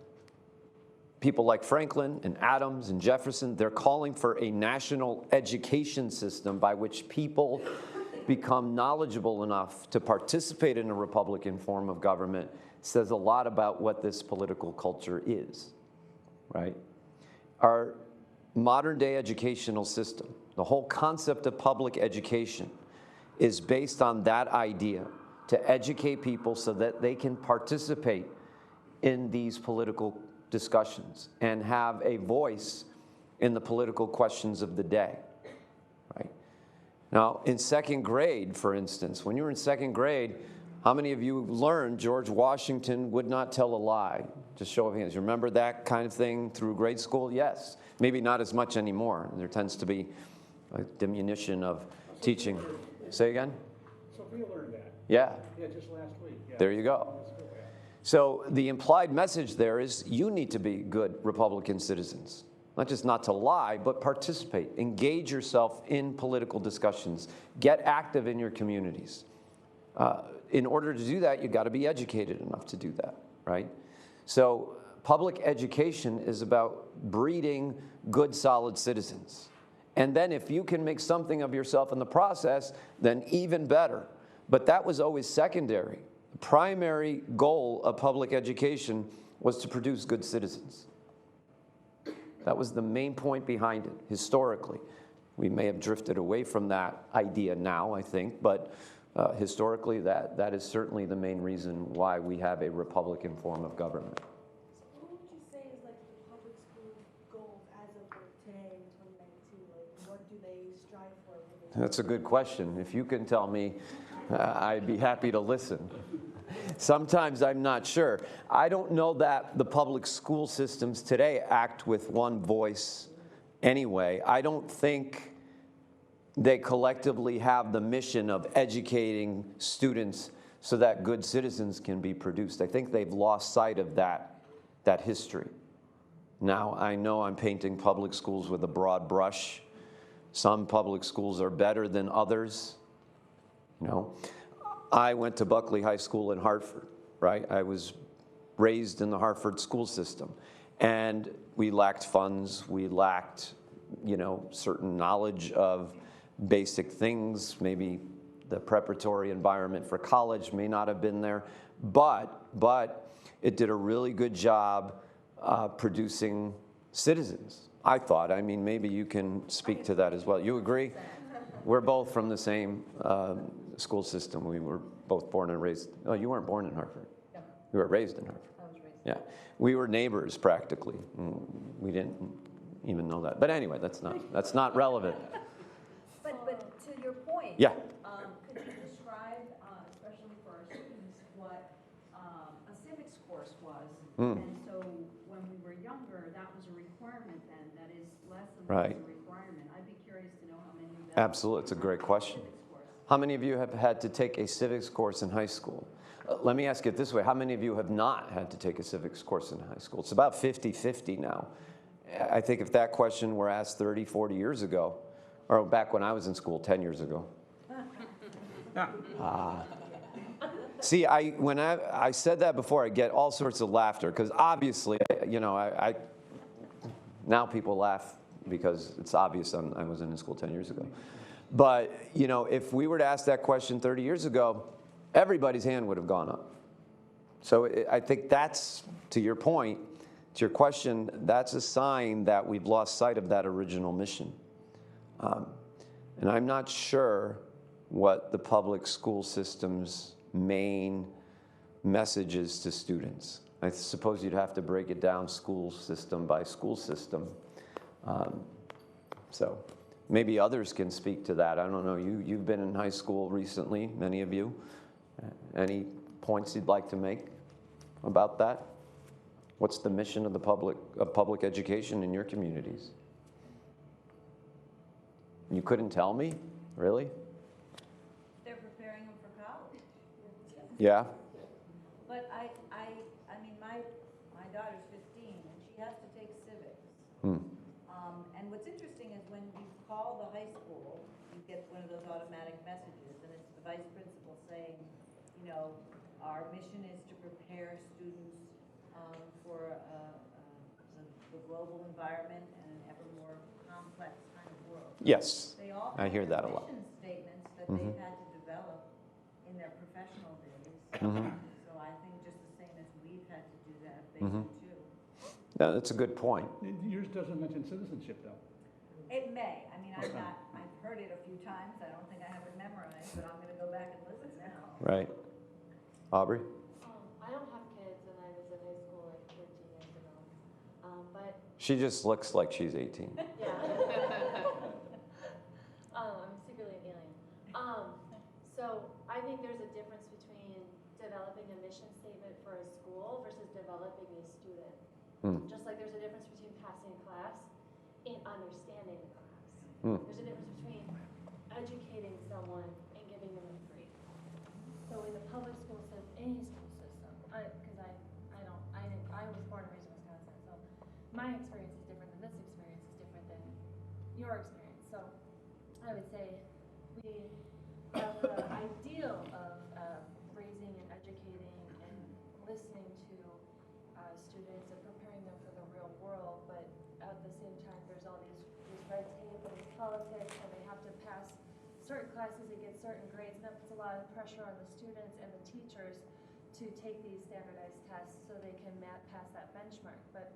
people like Franklin and Adams and Jefferson, they're calling for a national education system by which people become knowledgeable enough to participate in a Republican form of government, says a lot about what this political culture is, right? Our modern day educational system, the whole concept of public education, is based on that idea, to educate people so that they can participate in these political discussions and have a voice in the political questions of the day, right? Now, in second grade, for instance, when you were in second grade, How many of you learned George Washington would not tell a lie? Just show of hands. You remember that kind of thing through grade school? Yes. Maybe not as much anymore. There tends to be a diminution of teaching. Say again?
Sophia learned that.
Yeah.
Yeah, just last week. Yeah.
There you go. So the implied message there is you need to be good Republican citizens. Not just not to lie, but participate. Engage yourself in political discussions. Get active in your communities. In order to do that, you've got to be educated enough to do that, right? So public education is about breeding good, solid citizens. And then if you can make something of yourself in the process, then even better. But that was always secondary. The primary goal of public education was to produce good citizens. That was the main point behind it, historically. We may have drifted away from that idea now, I think, but historically, that is certainly the main reason why we have a Republican form of government.
So what would you say is like the public school goals as of like today in 2019? Like what do they strive for?
That's a good question. If you can tell me, I'd be happy to listen. Sometimes I'm not sure. I don't know that the public school systems today act with one voice anyway. I don't think they collectively have the mission of educating students so that good citizens can be produced. I think they've lost sight of that history. Now, I know I'm painting public schools with a broad brush. Some public schools are better than others. You know, I went to Buckley High School in Hartford, right? I was raised in the Hartford school system. And we lacked funds. We lacked, you know, certain knowledge of basic things. Maybe the preparatory environment for college may not have been there. But it did a really good job producing citizens, I thought. I mean, maybe you can speak to that as well. You agree? We're both from the same school system. We were both born and raised. Oh, you weren't born in Hartford.
No.
You were raised in Hartford.
I was raised.
Yeah. We were neighbors practically. We didn't even know that. But anyway, that's not relevant.
But to your point.
Yeah.
Could you describe, especially for our students, what a civics course was? And so when we were younger, that was a requirement then. That is less and less
Right.
a requirement. I'd be curious to know how many of them.
Absolutely. It's a great question.
Civics course.
How many of you have had to take a civics course in high school? Let me ask it this way. How many of you have not had to take a civics course in high school? It's about 50-50 now. I think if that question were asked 30, 40 years ago, or back when I was in school, 10 years ago. See, when I said that before, I get all sorts of laughter, because obviously, you know, now people laugh because it's obvious I wasn't in school 10 years ago. But, you know, if we were to ask that question 30 years ago, everybody's hand would have gone up. So I think that's, to your point, to your question, that's a sign that we've lost sight of that original mission. And I'm not sure what the public school system's main message is to students. I suppose you'd have to break it down school system by school system. So maybe others can speak to that. I don't know. You've been in high school recently, many of you. Any points you'd like to make about that? What's the mission of the public education in your communities? You couldn't tell me? Really?
They're preparing them for college.
Yeah?
But I mean, my daughter's 15 and she has to take civics. And what's interesting is when you call the high school, you get one of those automatic messages, and it's the vice principal saying, you know, our mission is to prepare students for the global environment and an ever more complex kind of world.
Yes.
They all
I
have
hear
their
that a lot.
mission statements that they've had to develop in their professional days. So I think just the same as we've had to do that, they do too.
Yeah, that's a good point.
Yours doesn't mention citizenship, though.
It may. I mean, I've heard it a few times. I don't think I have it memorized, but I'm going to go back and listen now.
Right. Aubrey?
I don't have kids, and I was in high school like 13 years ago. But
She just looks like she's 18.
yeah, I'm secretly an alien. So I think there's a difference between developing a mission statement for a school versus developing a student. Just like there's a difference between passing a class and understanding the class. There's a difference between educating someone and giving them a degree. So in the public school system, any school system, I was born and raised in Wisconsin, so my experience is different than this experience is different than your experience. So I would say we have the ideal of raising and educating and listening to students and preparing them for the real world, but at the same time, there's all these red tape and these politics, and they have to pass certain classes and get certain grades, and that puts a lot of pressure on the students and the teachers to take these standardized tests so they can pass that benchmark. But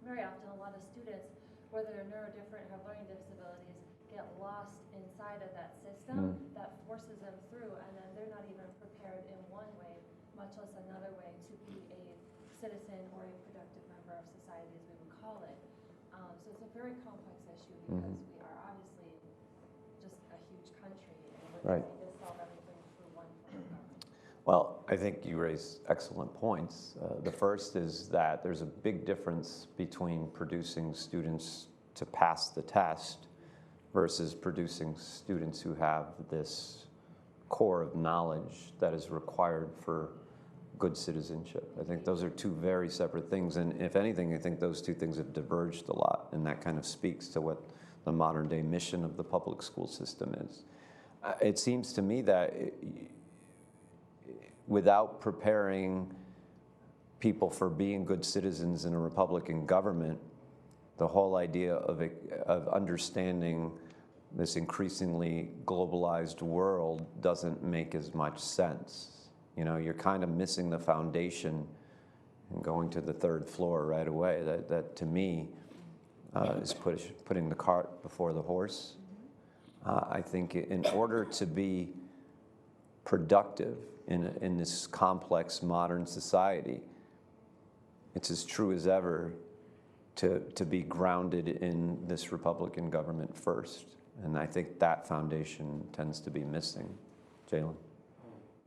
very often, a lot of students, whether they're neurodivergent or have learning disabilities, get lost inside of that system that forces them through, and then they're not even prepared in one way, much less another way, to be a citizen or a productive member of society, as we would call it. So it's a very complex issue because we are obviously just a huge country, and we're trying to solve everything through one form of government.
Well, I think you raise excellent points. The first is that there's a big difference between producing students to pass the test versus producing students who have this core of knowledge that is required for good citizenship. I think those are two very separate things, and if anything, I think those two things have diverged a lot, and that kind of speaks to what the modern day mission of the public school system is. It seems to me that without preparing people for being good citizens in a Republican government, the whole idea of understanding this increasingly globalized world doesn't make as much sense. You know, you're kind of missing the foundation and going to the third floor right away. That to me is putting the cart before the horse. I think in order to be productive in this complex modern society, it's as true as ever to be grounded in this Republican government first. And I think that foundation tends to be missing. Jalen?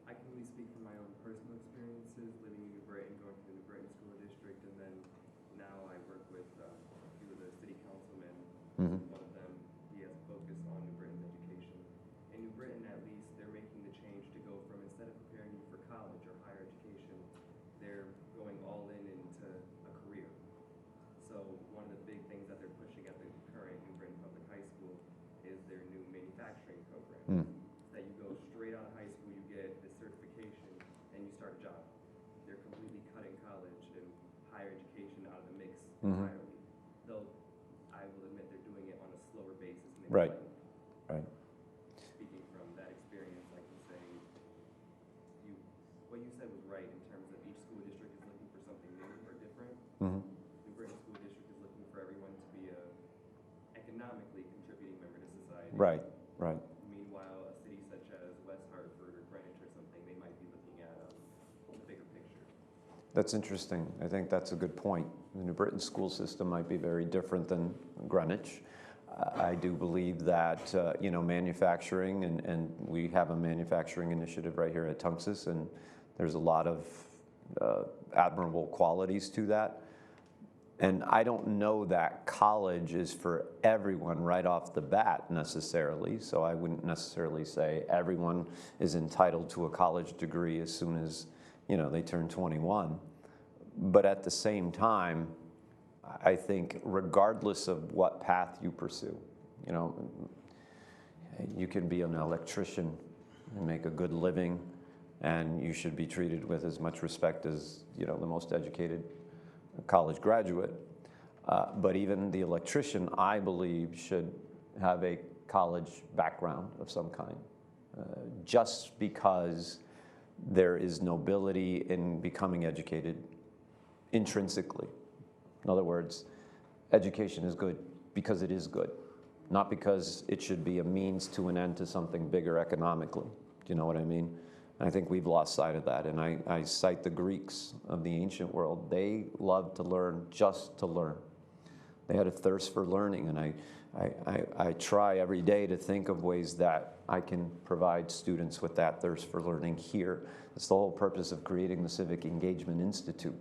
I can only speak from my own personal experiences living in New Britain, going through the New Britain School District, and then now I work with a few of the city councilmen. One of them, he has a focus on New Britain's education. In New Britain, at least, they're making the change to go from, instead of preparing you for college or higher education, they're going all into a career. So one of the big things that they're pushing at the current New Britain Public High School is their new manufacturing program. That you go straight out of high school, you get this certification, and you start a job. They're completely cutting college and higher education out of the mix entirely. Though I will admit they're doing it on a slower basis. And
Right. Right.
Speaking from that experience, I can say what you said was right in terms of each school district is looking for something new or different. New Britain School District is looking for everyone to be a economically contributing member to society.
Right. Right.
Meanwhile, a city such as West Hartford or Greenwich or something, they might be looking at the bigger picture.
That's interesting. I think that's a good point. The New Britain school system might be very different than Greenwich. I do believe that, manufacturing, and we have a manufacturing initiative right here at Tunxis, and there's a lot of admirable qualities to that. And I don't know that college is for everyone right off the bat necessarily, so I wouldn't necessarily say everyone is entitled to a college degree as soon as, they turn 21. But at the same time, I think regardless of what path you pursue, you can be an electrician and make a good living, and you should be treated with as much respect as, the most educated college graduate. But even the electrician, I believe, should have a college background of some kind, just because there is nobility in becoming educated intrinsically. In other words, education is good because it is good, not because it should be a means to an end to something bigger economically. Do you know what I mean? I think we've lost sight of that, and I cite the Greeks of the ancient world. They loved to learn just to learn. They had a thirst for learning, and I try every day to think of ways that I can provide students with that thirst for learning here. That's the whole purpose of creating the Civic Engagement Institute.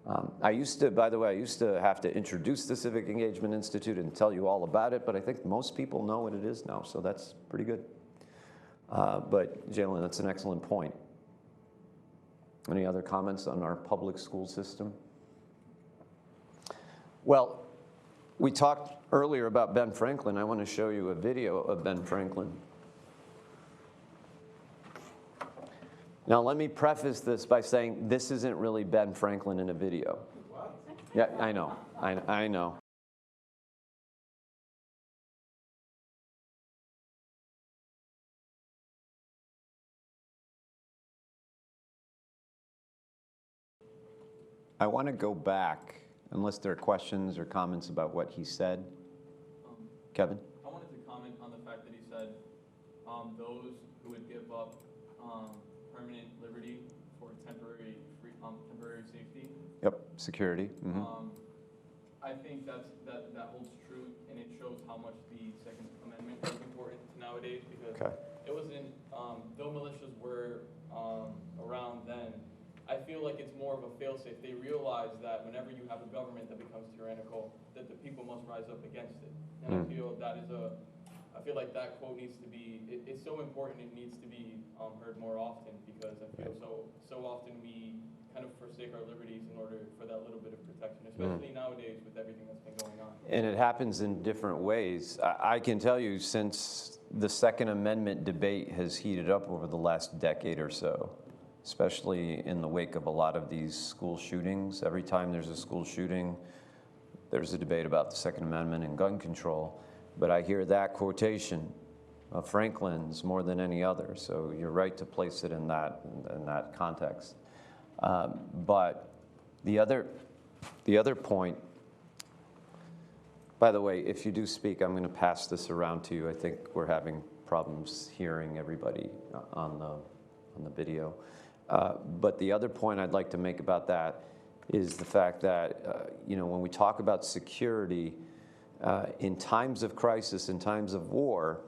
By the way, I used to have to introduce the Civic Engagement Institute and tell you all about it, but I think most people know what it is now, so that's pretty good. But Jalen, that's an excellent point. Any other comments on our public school system? Well, we talked earlier about Ben Franklin. I want to show you a video of Ben Franklin. Now, let me preface this by saying this isn't really Ben Franklin in a video.
What?
Yeah, I know. I know. I want to go back, unless there are questions or comments about what he said. Kevin?
I wanted to comment on the fact that he said those who would give up permanent liberty for temporary safety.
Yep, security. Mm-hmm.
I think that holds true, and it shows how much the Second Amendment is important nowadays, because it wasn't, though militias were around then, I feel like it's more of a fail-safe. They realize that whenever you have a government that becomes tyrannical, that the people must rise up against it. And I feel like that quote needs to be, it's so important, it needs to be heard more often, because I feel so often we kind of forsake our liberties in order for that little bit of protection, especially nowadays with everything that's been going on.
And it happens in different ways. I can tell you, since the Second Amendment debate has heated up over the last decade or so, especially in the wake of a lot of these school shootings. Every time there's a school shooting, there's a debate about the Second Amendment and gun control. But I hear that quotation of Franklin's more than any other, so you're right to place it in that context. But the other point, by the way, if you do speak, I'm going to pass this around to you. I think we're having problems hearing everybody on the video. But the other point I'd like to make about that is the fact that, when we talk about security, in times of crisis, in times of war,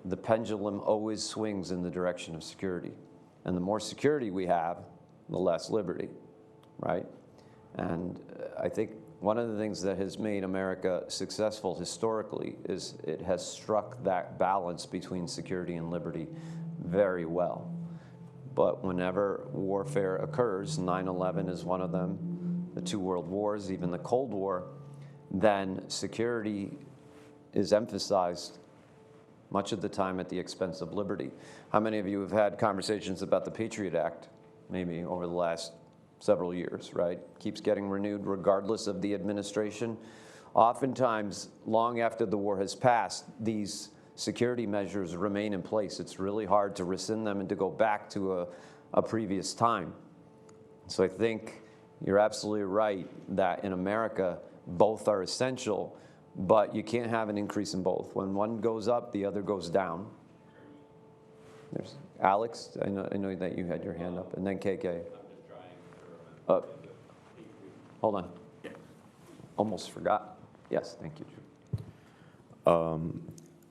the pendulum always swings in the direction of security. And the more security we have, the less liberty, right? And I think one of the things that has made America successful historically is it has struck that balance between security and liberty very well. But whenever warfare occurs, 9/11 is one of them, the two world wars, even the Cold War, then security is emphasized much of the time at the expense of liberty. How many of you have had conversations about the Patriot Act, maybe over the last several years, right? Keeps getting renewed regardless of the administration. Oftentimes, long after the war has passed, these security measures remain in place. It's really hard to rescind them and to go back to a previous time. So I think you're absolutely right that in America, both are essential, but you can't have an increase in both. When one goes up, the other goes down. There's Alex, I know that you had your hand up, and then KK.
I'm just trying to
Hold on. Almost forgot. Yes, thank you.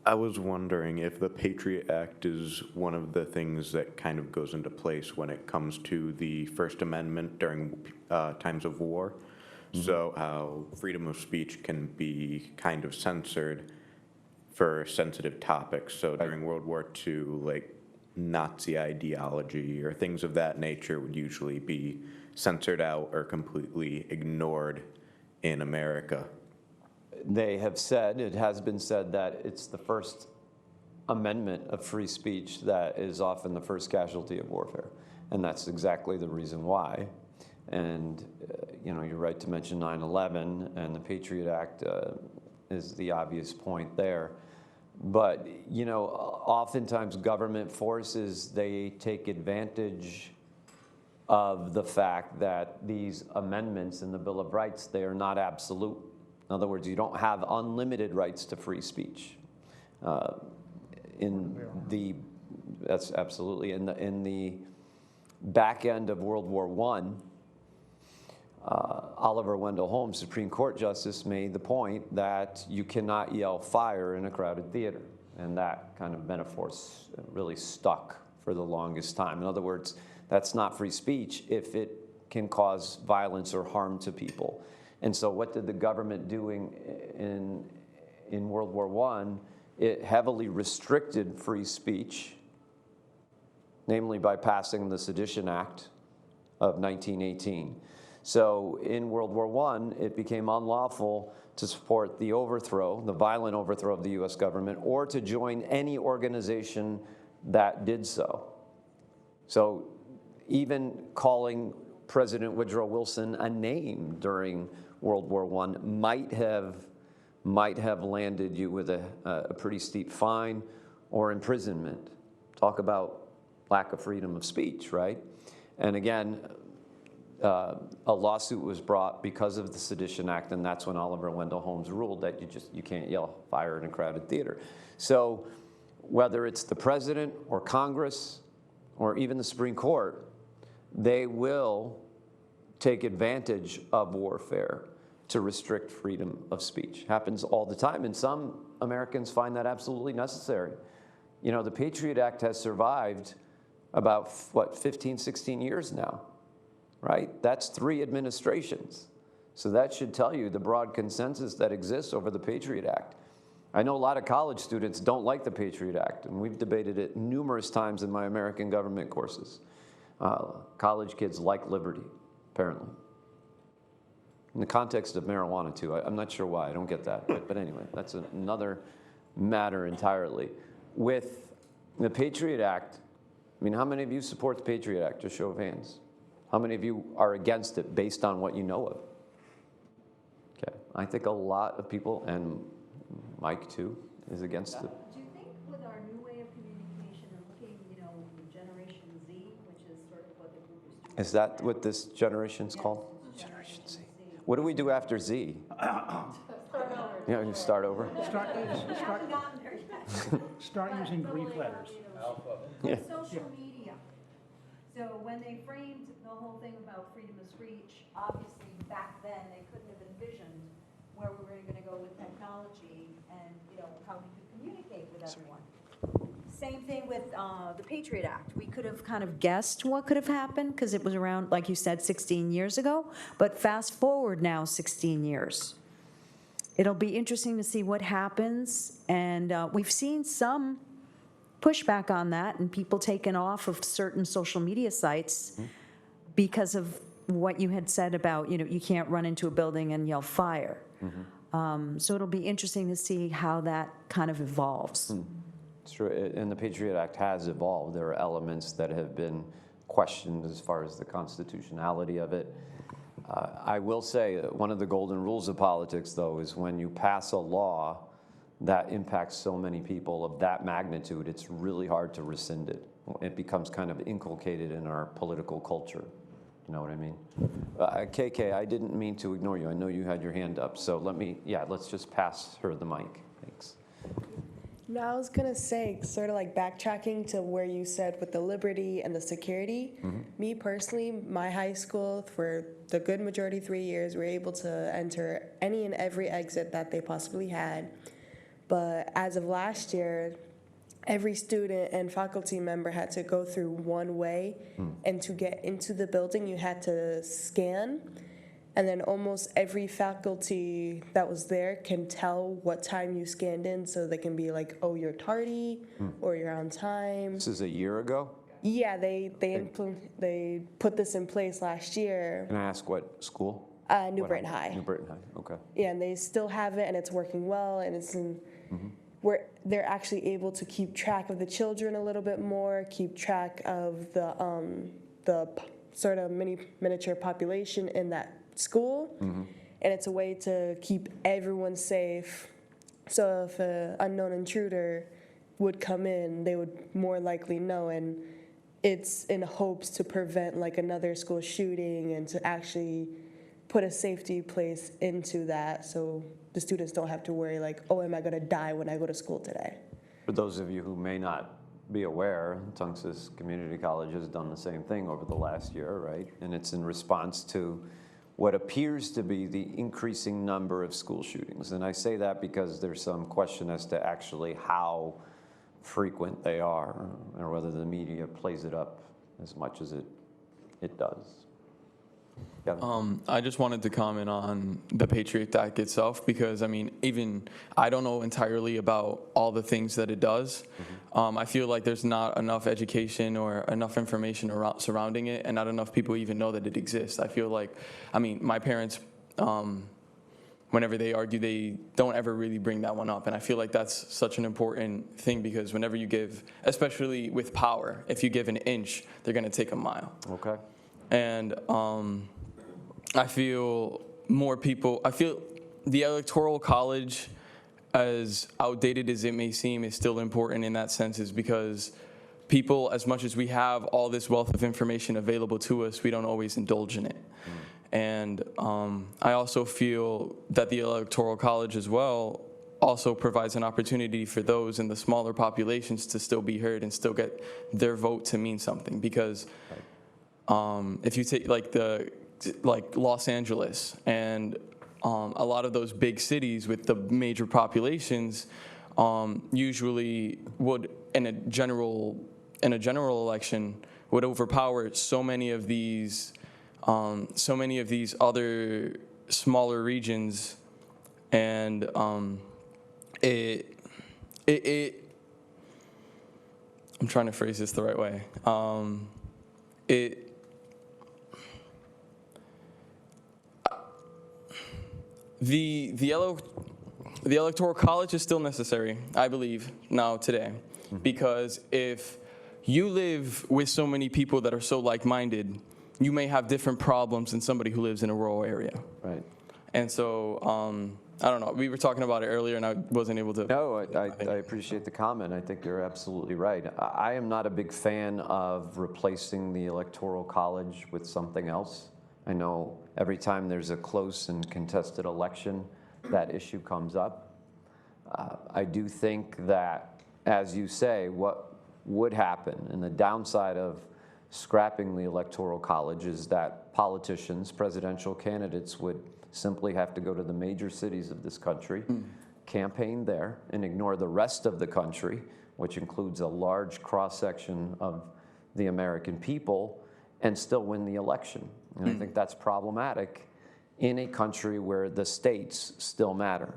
I was wondering if the Patriot Act is one of the things that kind of goes into place when it comes to the First Amendment during times of war. Mm-hmm. So how freedom of speech can be kind of censored for sensitive topics. So during World War II, like Nazi ideology or things of that nature would usually be censored out or completely ignored in America.
They have said, it has been said, that it's the First Amendment of free speech that is often the first casualty of warfare. And that's exactly the reason why. And, you're right to mention 9/11, and the Patriot Act is the obvious point there. But, oftentimes government forces, they take advantage of the fact that these amendments in the Bill of Rights, they are not absolute. In other words, you don't have unlimited rights to free speech. That's absolutely in the back end of World War I, Oliver Wendell Holmes, Supreme Court Justice, made the point that you cannot yell fire in a crowded theater. And that kind of metaphor really stuck for the longest time. In other words, that's not free speech if it can cause violence or harm to people. And so what did the government do in World War I? It heavily restricted free speech, namely by passing the Sedition Act of 1918. So in World War I, it became unlawful to support the overthrow, the violent overthrow of the U.S. government, or to join any organization that did so. So even calling President Woodrow Wilson a name during World War I might have landed you with a pretty steep fine or imprisonment. Talk about lack of freedom of speech, right? And again, a lawsuit was brought because of the Sedition Act, and that's when Oliver Wendell Holmes ruled that you can't yell fire in a crowded theater. So whether it's the president or Congress or even the Supreme Court, they will take advantage of warfare to restrict freedom of speech. Happens all the time, and some Americans find that absolutely necessary. You know, the Patriot Act has survived about, 15, 16 years now, right? That's 3 administrations. So that should tell you the broad consensus that exists over the Patriot Act. I know a lot of college students don't like the Patriot Act, and we've debated it numerous times in my American government courses. College kids like liberty, apparently. In the context of marijuana, too. I'm not sure why. I don't get that. But anyway, that's another matter entirely. With the Patriot Act, I mean, how many of you support the Patriot Act? Just show of hands. How many of you are against it based on what you know of? Okay. I think a lot of people, and Mike, too, is against it.
Do you think with our new way of communication and looking, Generation Z, which is sort of what the group is doing?
Is that what this generation's called? Generation Z. What do we do after Z? Yeah, you start over.
Start using Greek letters.
Yeah.
Social media. So when they framed the whole thing about freedom of speech, obviously back then they couldn't have envisioned where we were going to go with technology and how we could communicate with everyone. Same thing with the Patriot Act. We could have kind of guessed what could have happened because it was around, like you said, 16 years ago. But fast forward now 16 years. It'll be interesting to see what happens. And we've seen some pushback on that and people taken off of certain social media sites because of what you had said about, you can't run into a building and yell fire. So it'll be interesting to see how that kind of evolves.
It's true, and the Patriot Act has evolved. There are elements that have been questioned as far as the constitutionality of it. I will say one of the golden rules of politics, though, is when you pass a law that impacts so many people of that magnitude, it's really hard to rescind it. It becomes kind of inculcated in our political culture. You know what I mean? KK, I didn't mean to ignore you. I know you had your hand up, so let's just pass her the mic. Thanks.
No, I was gonna say, sort of like backtracking to where you said with the liberty and the security. Me personally, my high school, for the good majority 3 years, we were able to enter any and every exit that they possibly had. But as of last year, every student and faculty member had to go through one way, and to get into the building, you had to scan. And then almost every faculty that was there can tell what time you scanned in, so they can be like, oh, you're tardy, or you're on time.
This is a year ago?
Yeah, they put this in place last year.
Can I ask what school?
New Britain High.
New Britain High, okay.
Yeah, and they still have it, and it's working well, and it's in where they're actually able to keep track of the children a little bit more, keep track of the sort of miniature population in that school, and it's a way to keep everyone safe. So if an unknown intruder would come in, they would more likely know, and it's in hopes to prevent like another school shooting and to actually put a safety place into that, so the students don't have to worry like, oh, am I gonna die when I go to school today?
For those of you who may not be aware, Tunxis Community College has done the same thing over the last year, right? And it's in response to what appears to be the increasing number of school shootings. And I say that because there's some question as to actually how frequent they are, or whether the media plays it up as much as it does. Kevin?
I just wanted to comment on the Patriot Act itself, because I mean, even I don't know entirely about all the things that it does. I feel like there's not enough education or enough information surrounding it, and not enough people even know that it exists. I feel like, I mean, my parents, whenever they argue, they don't ever really bring that one up, and I feel like that's such an important thing, because whenever you give, especially with power, if you give an inch, they're going to take a mile.
Okay.
And I feel the Electoral College, as outdated as it may seem, is still important in that sense, is because people, as much as we have all this wealth of information available to us, we don't always indulge in it. And I also feel that the Electoral College as well also provides an opportunity for those in the smaller populations to still be heard and still get their vote to mean something, because if you take like Los Angeles and a lot of those big cities with the major populations, usually would in a general election would overpower so many of these other smaller regions, and I'm trying to phrase this the right way. The Electoral College is still necessary, I believe, now today, because if you live with so many people that are so like-minded, you may have different problems than somebody who lives in a rural area.
Right.
And so, I don't know, we were talking about it earlier and I wasn't able to.
No, I appreciate the comment. I think you're absolutely right. I am not a big fan of replacing the Electoral College with something else. I know every time there's a close and contested election, that issue comes up. I do think that, as you say, what would happen, and the downside of scrapping the Electoral College, is that politicians, presidential candidates, would simply have to go to the major cities of this country, campaign there, and ignore the rest of the country, which includes a large cross-section of the American people, and still win the election. And I think that's problematic in a country where the states still matter.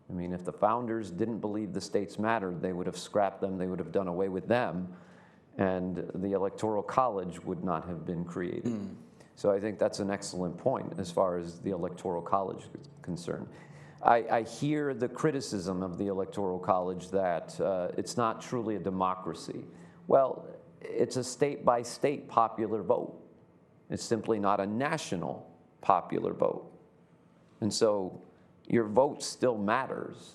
I mean, if the founders didn't believe the states mattered, they would have scrapped them, they would have done away with them, and the Electoral College would not have been created. So I think that's an excellent point as far as the Electoral College is concerned. I hear the criticism of the Electoral College that it's not truly a democracy. Well, it's a state-by-state popular vote. It's simply not a national popular vote. And so your vote still matters.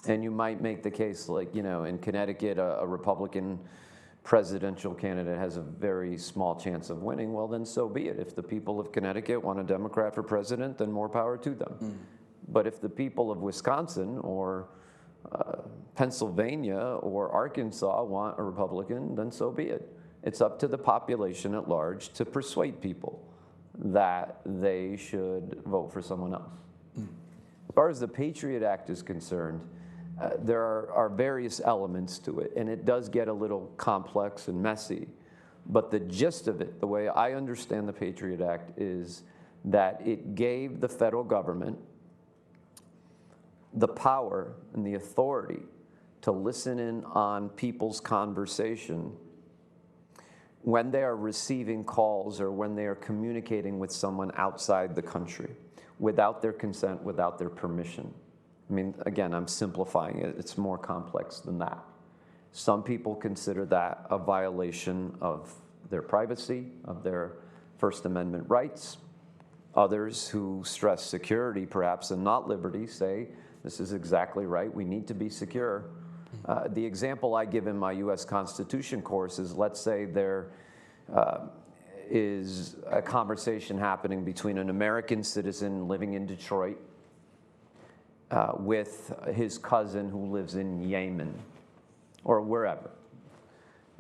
And you might make the case, like, you know, in Connecticut, a Republican presidential candidate has a very small chance of winning. Well, then so be it. If the people of Connecticut want a Democrat for president, then more power to them. But if the people of Wisconsin or Pennsylvania or Arkansas want a Republican, then so be it. It's up to the population at large to persuade people that they should vote for someone else. As far as the Patriot Act is concerned, there are various elements to it, and it does get a little complex and messy. But the gist of it, the way I understand the Patriot Act, is that it gave the federal government the power and the authority to listen in on people's conversation when they are receiving calls or when they are communicating with someone outside the country, without their consent, without their permission. I mean, again, I'm simplifying it. It's more complex than that. Some people consider that a violation of their privacy, of their First Amendment rights. Others who stress security, perhaps, and not liberty, say, this is exactly right, we need to be secure. The example I give in my U.S.Constitution course is, let's say there is a conversation happening between an American citizen living in Detroit with his cousin who lives in Yemen or wherever.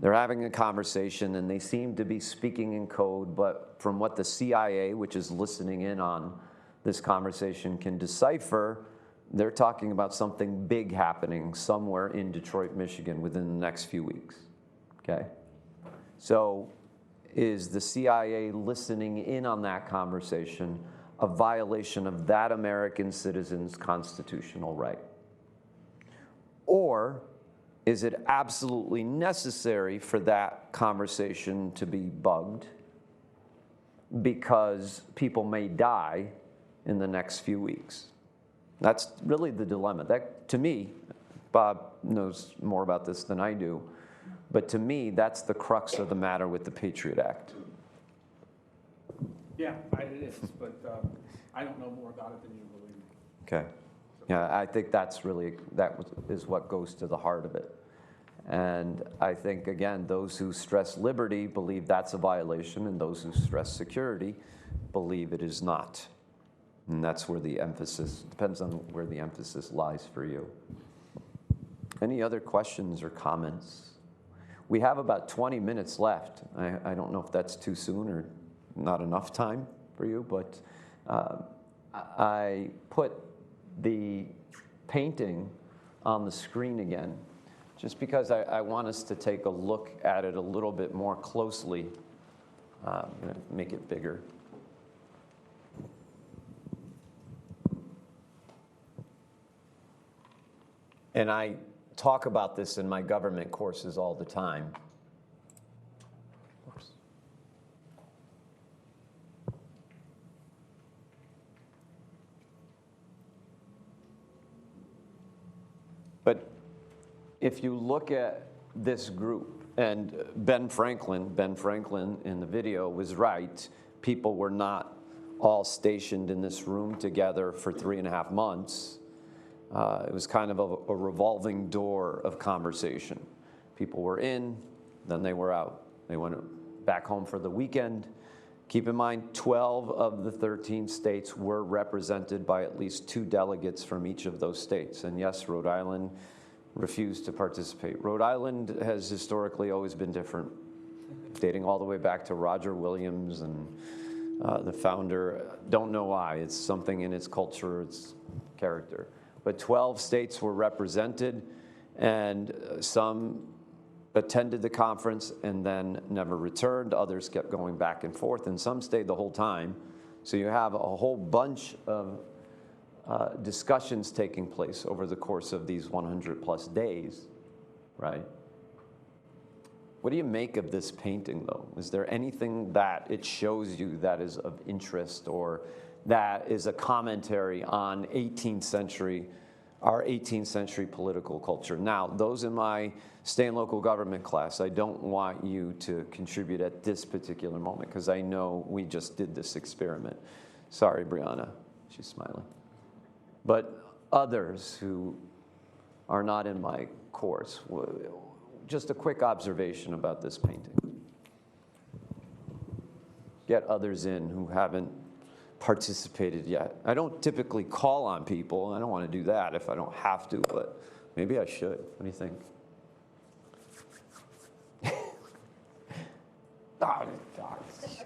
They're having a conversation, and they seem to be speaking in code, but from what the CIA, which is listening in on this conversation, can decipher, they're talking about something big happening somewhere in Detroit, Michigan within the next few weeks, okay? So is the CIA listening in on that conversation a violation of that American citizen's constitutional right? Or is it absolutely necessary for that conversation to be bugged because people may die in the next few weeks? That's really the dilemma. That, to me, Bob knows more about this than I do, but to me, that's the crux of the matter with the Patriot Act.
Yeah, it is, but I don't know more about it than you, believe me.
Okay. Yeah, I think that's really, is what goes to the heart of it. And I think, again, those who stress liberty believe that's a violation, and those who stress security believe it is not. And that's where the emphasis, depends on where the emphasis lies for you. Any other questions or comments? We have about 20 minutes left. I don't know if that's too soon or not enough time for you, but I put the painting on the screen again, just because I want us to take a look at it a little bit more closely. I'm going to make it bigger. And I talk about this in my government courses all the time. Oops. But if you look at this group, and Ben Franklin in the video was right, people were not all stationed in this room together for 3.5 months. It was kind of a revolving door of conversation. People were in, then they were out. They went back home for the weekend. Keep in mind, 12 of the 13 states were represented by at least 2 delegates from each of those states. And yes, Rhode Island refused to participate. Rhode Island has historically always been different, dating all the way back to Roger Williams and the founder. Don't know why. It's something in its culture, its character. But 12 states were represented, and some attended the conference and then never returned. Others kept going back and forth, and some stayed the whole time. So you have a whole bunch of discussions taking place over the course of these 100+ days, right? What do you make of this painting, though? Is there anything that it shows you that is of interest, or that is a commentary on 18th century, our 18th century political culture? Now, those in my state and local government class, I don't want you to contribute at this particular moment, because I know we just did this experiment. Sorry, Brianna, she's smiling. But others who are not in my course, just a quick observation about this painting. Get others in who haven't participated yet. I don't typically call on people. I don't want to do that if I don't have to, but maybe I should. What do you think?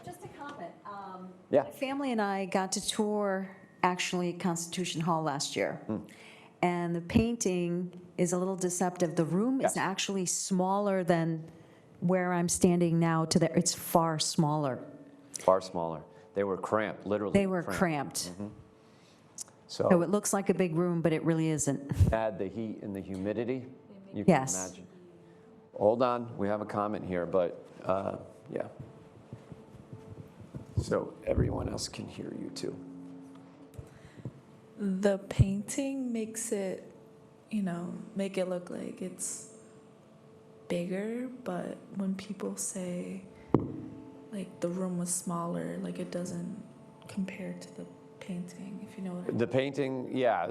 Just a comment.
Yeah.
My family and I got to tour, actually, Constitution Hall last year. And the painting is a little deceptive. The room is actually smaller than where I'm standing now. It's far smaller.
Far smaller. They were cramped, literally.
They were cramped.
So
So it looks like a big room, but it really isn't.
add the heat and the humidity, you can
Yes.
imagine. Hold on, we have a comment here, but yeah. So everyone else can hear you too.
The painting makes it, make it look like it's bigger, but when people say, like, the room was smaller, like, it doesn't compare to the painting, if you know what I mean.
The painting, yeah,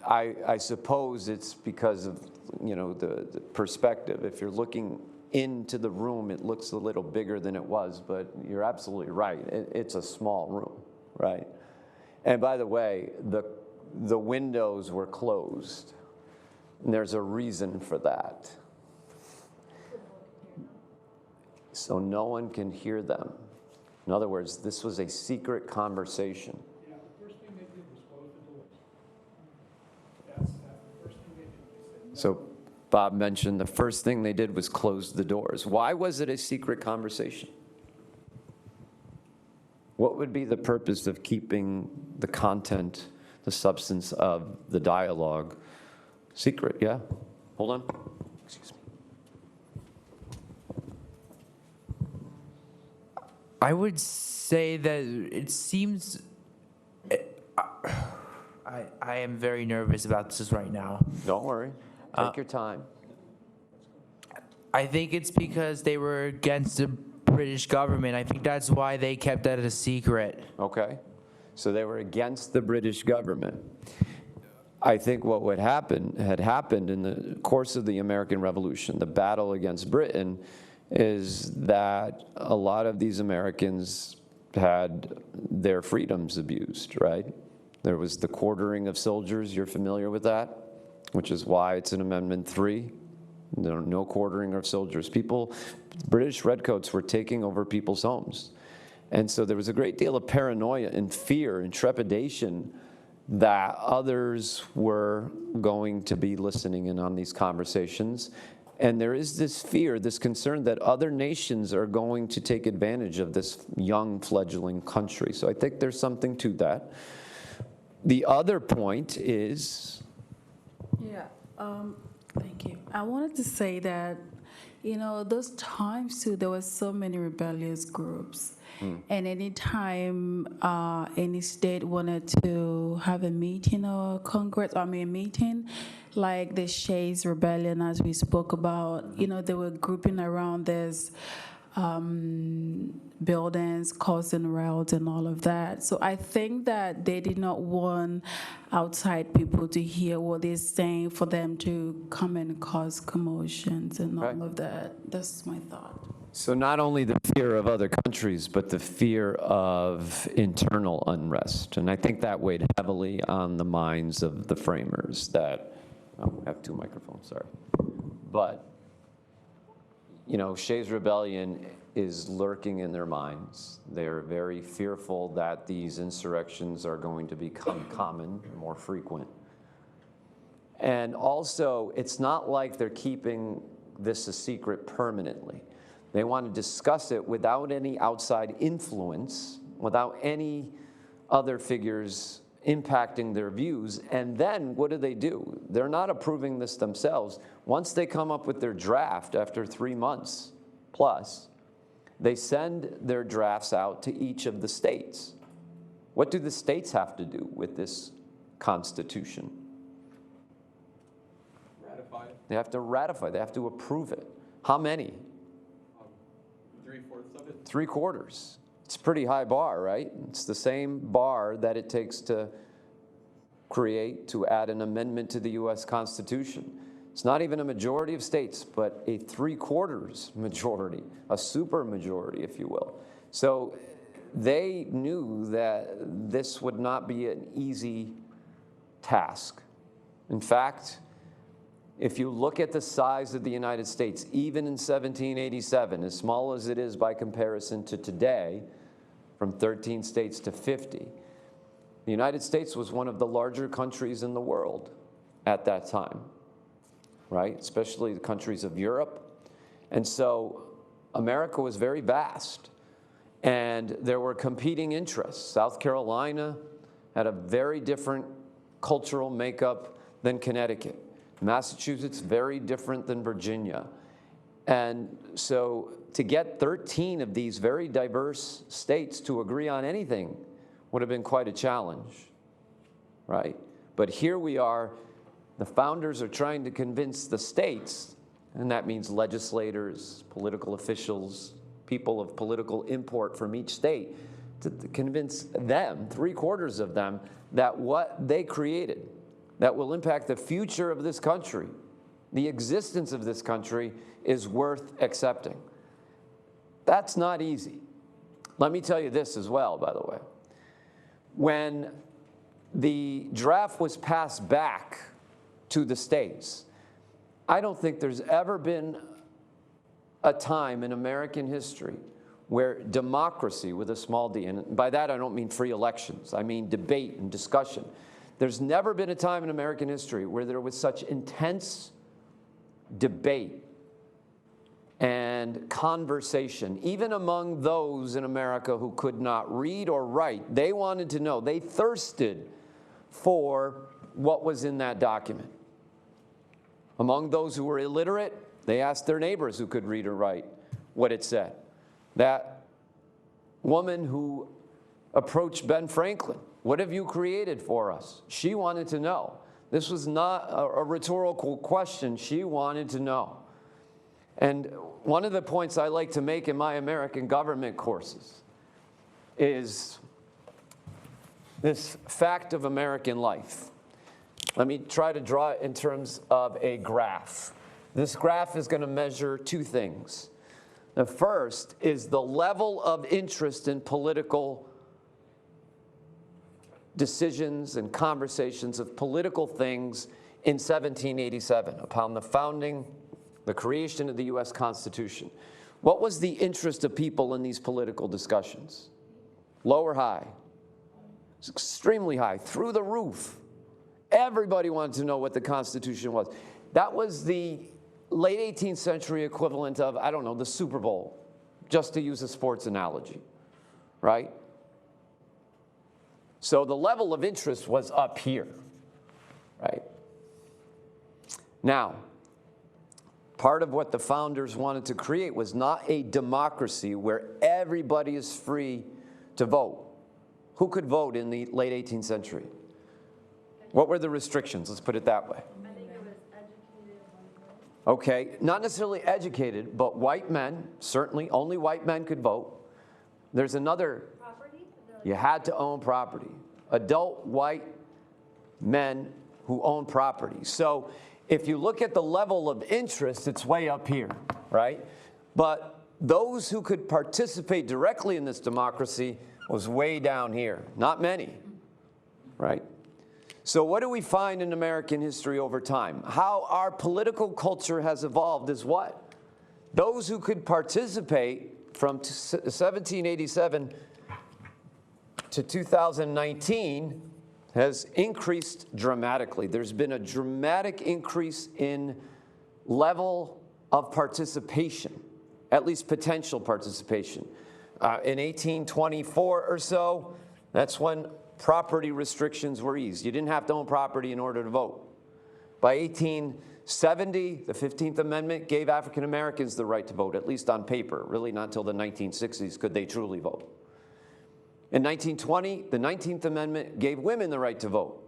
I suppose it's because of, the perspective. If you're looking into the room, it looks a little bigger than it was, but you're absolutely right. It's a small room, right? And by the way, the windows were closed. And there's a reason for that. so no one can hear them. In other words, this was a secret conversation.
Yeah, the first thing they did was close the doors. That's the first thing they did. They said, no.
So Bob mentioned the first thing they did was close the doors. Why was it a secret conversation? What would be the purpose of keeping the content, the substance of the dialogue secret? Yeah? Hold on. Excuse me.
I would say that it seems. I am very nervous about this right now.
Don't worry. Take your time.
I think it's because they were against the British government. I think that's why they kept that a secret.
Okay. So they were against the British government. I think what had happened in the course of the American Revolution, the battle against Britain, is that a lot of these Americans had their freedoms abused, right? There was the quartering of soldiers. You're familiar with that? Which is why it's in Amendment 3. No quartering of soldiers. British redcoats were taking over people's homes. And so there was a great deal of paranoia and fear and trepidation that others were going to be listening in on these conversations. And there is this fear, this concern that other nations are going to take advantage of this young fledgling country. So I think there's something to that. The other point is...
Yeah, thank you. I wanted to say that, those times too, there were so many rebellious groups. And anytime any state wanted to have a meeting or a meeting, like the Shays Rebellion, as we spoke about, they were grouping around this buildings, causing riots and all of that. So I think that they did not want outside people to hear what they're saying for them to come and cause commotions and all of that. That's my thought.
So not only the fear of other countries, but the fear of internal unrest. And I think that weighed heavily on the minds of the framers that, I have two microphones, sorry. But, Shays Rebellion is lurking in their minds. They're very fearful that these insurrections are going to become common, more frequent. And also, it's not like they're keeping this a secret permanently. They want to discuss it without any outside influence, without any other figures impacting their views. And then what do? They're not approving this themselves. Once they come up with their draft after 3 months plus, they send their drafts out to each of the states. What do the states have to do with this Constitution?
Ratify it.
They have to ratify. They have to approve it. How many?
3/4 of it.
3/4. It's a pretty high bar, right? It's the same bar that it takes to add an amendment to the U.S. Constitution. It's not even a majority of states, but a 3/4 majority, a super majority, if you will. So they knew that this would not be an easy task. In fact, if you look at the size of the United States, even in 1787, as small as it is by comparison to today, from 13 states to 50, the United States was one of the larger countries in the world at that time, right? Especially the countries of Europe. And so America was very vast, and there were competing interests. South Carolina had a very different cultural makeup than Connecticut. Massachusetts, very different than Virginia. And so to get 13 of these very diverse states to agree on anything would have been quite a challenge, right? But here we are, the founders are trying to convince the states, and that means legislators, political officials, people of political import from each state, to convince them, 3/4 of them, that what they created, that will impact the future of this country, the existence of this country, is worth accepting. That's not easy. Let me tell you this as well, by the way. When the draft was passed back to the states, I don't think there's ever been a time in American history where democracy, with a small d, and by that I don't mean free elections, I mean debate and discussion. There's never been a time in American history where there was such intense debate and conversation, even among those in America who could not read or write. They wanted to know, they thirsted for what was in that document. Among those who were illiterate, they asked their neighbors who could read or write what it said. That woman who approached Ben Franklin, what have you created for us? She wanted to know. This was not a rhetorical question. She wanted to know. And one of the points I like to make in my American government courses is this fact of American life. Let me try to draw it in terms of a graph. This graph is going to measure two things. The first is the level of interest in political decisions and conversations of political things in 1787, upon the founding, the creation of the U.S. Constitution. What was the interest of people in these political discussions? Low or high? It's extremely high, through the roof. Everybody wanted to know what the Constitution was. That was the late 18th century equivalent of, I don't know, the Super Bowl, just to use a sports analogy, right? So the level of interest was up here, right? Now, part of what the founders wanted to create was not a democracy where everybody is free to vote. Who could vote in the late 18th century? What were the restrictions? Let's put it that way.
I think it was educated.
Okay, not necessarily educated, but white men, certainly, only white men could vote. There's another,
Property?
you had to own property. Adult white men who own property. So if you look at the level of interest, it's way up here, right? But those who could participate directly in this democracy was way down here. Not many, right? So what do we find in American history over time? How our political culture has evolved is what? Those who could participate from 1787 to 2019 has increased dramatically. There's been a dramatic increase in level of participation, at least potential participation. In 1824 or so, that's when property restrictions were eased. You didn't have to own property in order to vote. By 1870, the 15th Amendment gave African Americans the right to vote, at least on paper. Really not until the 1960s could they truly vote. In 1920, the 19th Amendment gave women the right to vote.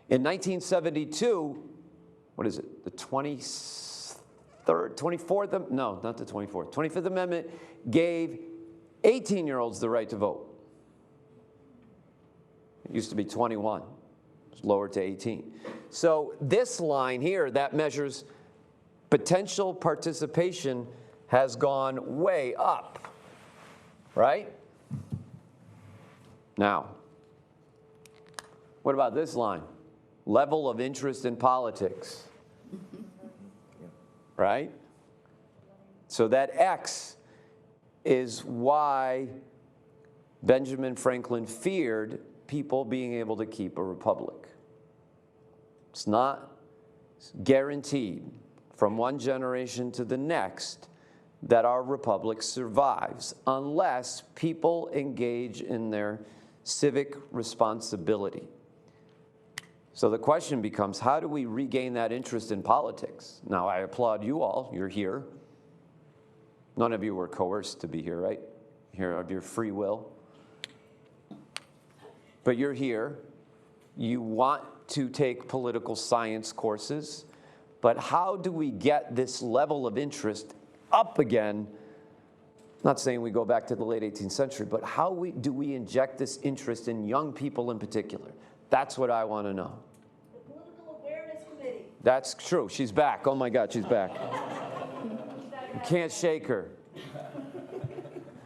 In 1972, what is it, the 24th, no, not the 24th, 25th Amendment gave 18-year-olds the right to vote. It used to be 21. It's lowered to 18. So this line here that measures potential participation has gone way up, right? Now, what about this line? Level of interest in politics, right? So that X is why Benjamin Franklin feared people being able to keep a republic. It's not guaranteed from one generation to the next that our republic survives unless people engage in their civic responsibility. So the question becomes, how do we regain that interest in politics? Now, I applaud you all. You're here. None of you were coerced to be here, right? Here of your free will. But you're here. You want to take political science courses. But how do we get this level of interest up again? Not saying we go back to the late 18th century, but how do we inject this interest in young people in particular? That's what I want to know.
The Political Awareness Committee.
That's true. She's back. Oh my God, she's back. You can't shake her.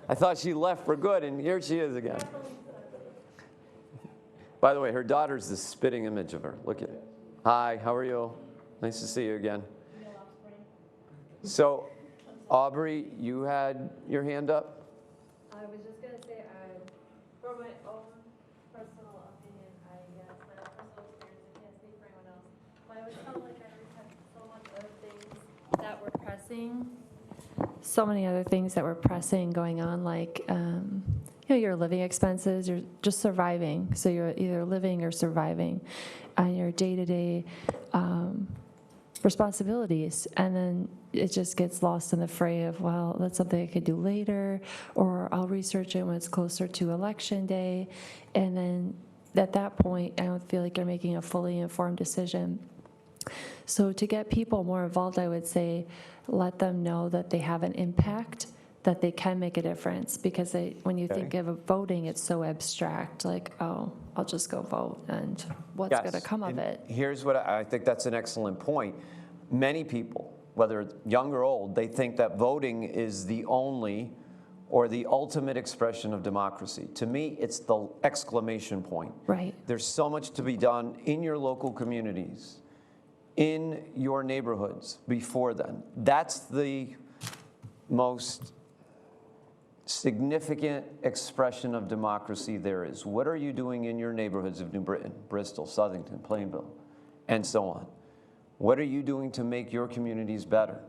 I thought she left for good, and here she is again. By the way, her daughter's the spitting image of her. Look at it. Hi, how are you? Nice to see you again. So, Aubrey, you had your hand up?
I was just gonna say, for my own personal opinion, I guess, my own personal experience, I can't speak for anyone else, but I always felt like I always had so much other things that were pressing, so many other things that were pressing going on, like, your living expenses, you're just surviving, so you're either living or surviving, and your day-to-day responsibilities, and then it just gets lost in the fray of, well, that's something I could do later, or I'll research it when it's closer to election day, and then at that point, I don't feel like you're making a fully informed decision. So to get people more involved, I would say, let them know that they have an impact, that they can make a difference, because when you think of voting, it's so abstract, like, oh, I'll just go vote, and what's going to come of it?
Here's what I think that's an excellent point. Many people, whether young or old, they think that voting is the only or the ultimate expression of democracy. To me, it's the exclamation point.
Right.
There's so much to be done in your local communities, in your neighborhoods before then. That's the most significant expression of democracy there is. What are you doing in your neighborhoods of New Britain, Bristol, Southington, Plainville, and so on? What are you doing to make your communities better?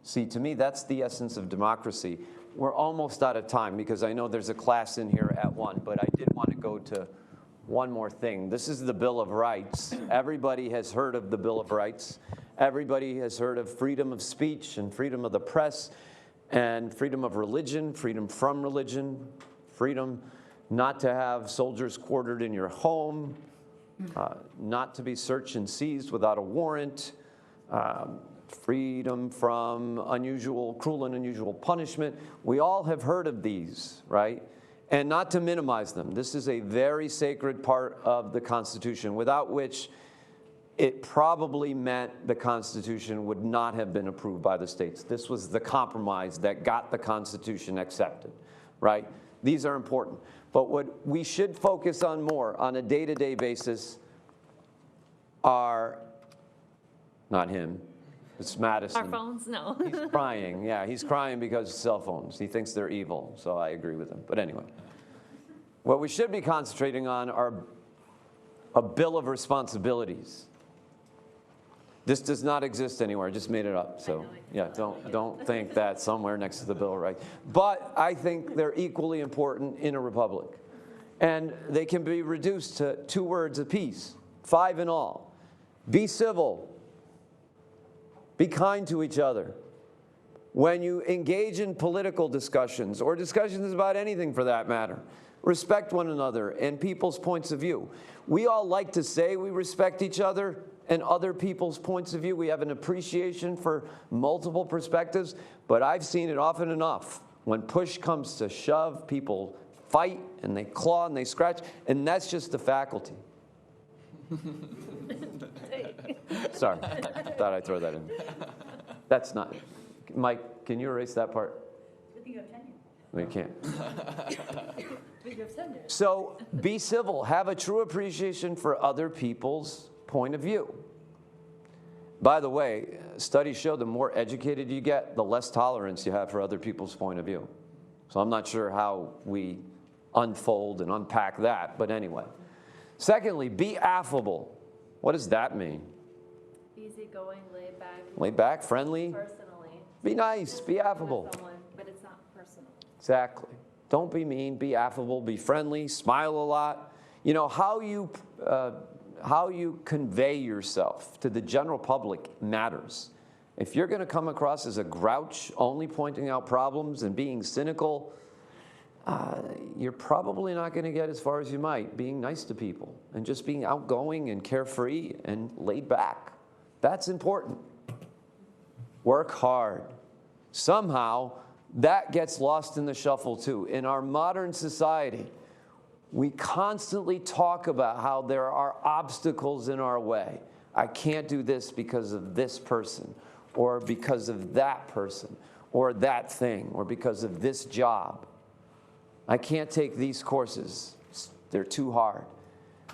See, to me, that's the essence of democracy. We're almost out of time because I know there's a class in here at 1, but I did want to go to one more thing. This is the Bill of Rights. Everybody has heard of the Bill of Rights. Everybody has heard of freedom of speech and freedom of the press and freedom of religion, freedom from religion, freedom not to have soldiers quartered in your home, not to be searched and seized without a warrant, freedom from cruel and unusual punishment. We all have heard of these, right? And not to minimize them. This is a very sacred part of the Constitution, without which it probably meant the Constitution would not have been approved by the states. This was the compromise that got the Constitution accepted, right? These are important. But what we should focus on more on a day-to-day basis are, not him, it's Madison.
Our phones? No.
He's crying, yeah, he's crying because of cell phones. He thinks they're evil, so I agree with him. But anyway, what we should be concentrating on are a bill of responsibilities. This does not exist anywhere, I just made it up, so yeah, don't think that somewhere next to the Bill of Rights. But I think they're equally important in a republic. And they can be reduced to 2 words apiece, 5 in all. Be civil. Be kind to each other. When you engage in political discussions, or discussions about anything for that matter, respect one another and people's points of view. We all like to say we respect each other and other people's points of view. We have an appreciation for multiple perspectives, but I've seen it often enough. When push comes to shove, people fight and they claw and they scratch, and that's just the faculty. Sorry, thought I'd throw that in. That's not. Mike, can you erase that part?
I think you have tenure.
No, you can't. So be civil. Have a true appreciation for other people's point of view. By the way, studies show the more educated you get, the less tolerance you have for other people's point of view. So I'm not sure how we unfold and unpack that, but anyway. Secondly, be affable. What does that mean?
Easygoing, laid back.
Laid back, friendly.
Personally.
Be nice, be affable.
Someone, but it's not personal.
Exactly. Don't be mean, be affable, be friendly, smile a lot. You know, how you convey yourself to the general public matters. If you're going to come across as a grouch, only pointing out problems and being cynical, you're probably not going to get as far as you might being nice to people and just being outgoing and carefree and laid back. That's important. Work hard. Somehow, that gets lost in the shuffle too. In our modern society, we constantly talk about how there are obstacles in our way. I can't do this because of this person, or because of that person, or that thing, or because of this job. I can't take these courses. They're too hard.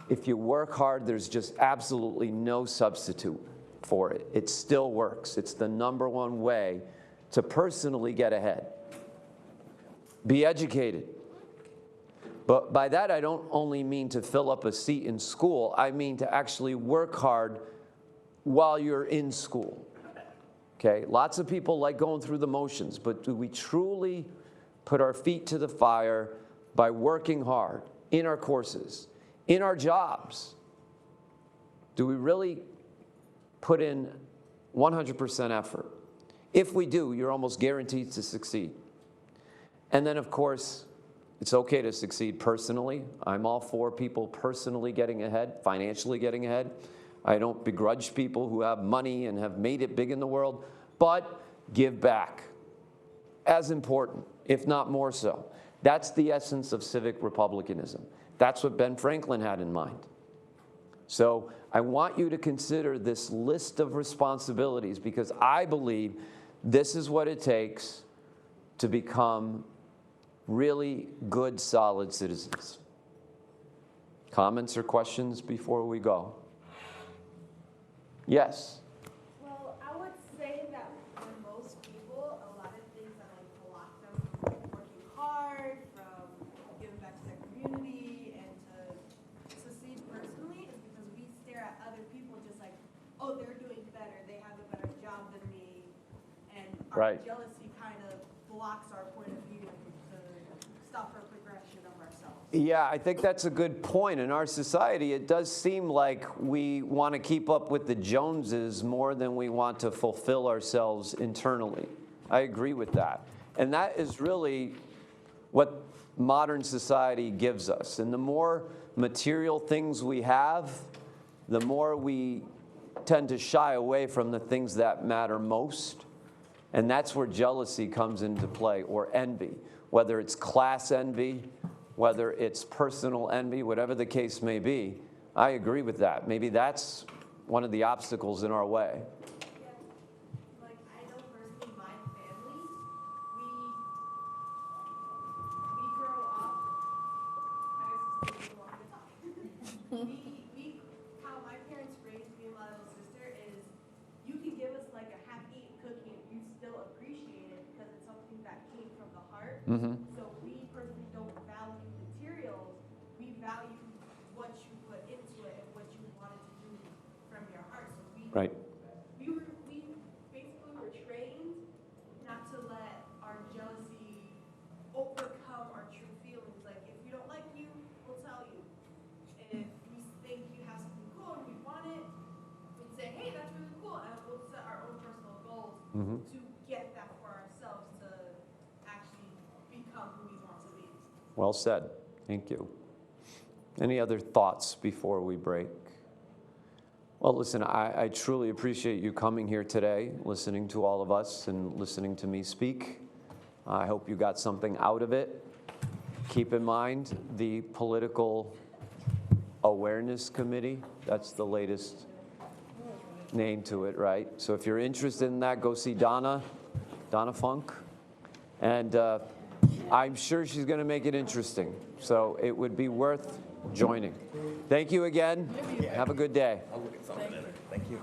If you work hard, there's just absolutely no substitute for it. It still works. It's the #1 way to personally get ahead. Be educated. But by that, I don't only mean to fill up a seat in school. I mean to actually work hard while you're in school. Okay? Lots of people like going through the motions, but do we truly put our feet to the fire by working hard in our courses, in our jobs? Do we really put in 100% effort? If we do, you're almost guaranteed to succeed. And then, of course, it's okay to succeed personally. I'm all for people personally getting ahead, financially getting ahead. I don't begrudge people who have money and have made it big in the world, but give back. As important, if not more so. That's the essence of civic republicanism. That's what Ben Franklin had in mind. So I want you to consider this list of responsibilities, because I believe this is what it takes to become really good, solid citizens. Comments or questions before we go? Yes?
Well, I would say that for most people, a lot of things that like block them from working hard, from giving back to their community, and to succeed personally is because we stare at other people just like, oh, they're doing better, they have a better job than me, and our jealousy kind of blocks our point of view to stop our progression of ourselves.
Yeah, I think that's a good point. In our society, it does seem like we want to keep up with the Joneses more than we want to fulfill ourselves internally. I agree with that. And that is really what modern society gives us. And the more material things we have, the more we tend to shy away from the things that matter most. And that's where jealousy comes into play, or envy, whether it's class envy, whether it's personal envy, whatever the case may be. I agree with that. Maybe that's one of the obstacles in our way.
Yeah. Like, I know personally, my family, we grow up, I guess it's a little long to talk. How my parents raised me and my little sister is, you can give us like a half-eaten cookie and you still appreciate it because it's something that came from the heart.
Mm-hmm.
So we personally don't value materials, we value what you put into it and what you wanted to do from your heart. So we basically were trained not to let our jealousy overcome our true feelings. Like, if we don't like you, we'll tell you. If we think you have something cool and we want it, we'd say, hey, that's really cool, and we'll set our own personal goals to get that for ourselves, to actually become who we want to be.
Well said. Thank you. Any other thoughts before we break? Well, listen, I truly appreciate you coming here today, listening to all of us and listening to me speak. I hope you got something out of it. Keep in mind the Political Awareness Committee. That's the latest name to it, right? So if you're interested in that, go see Donna Funk. And I'm sure she's going to make it interesting. So it would be worth joining. Thank you again. Have a good day.
I'll look at something in it. Thank you.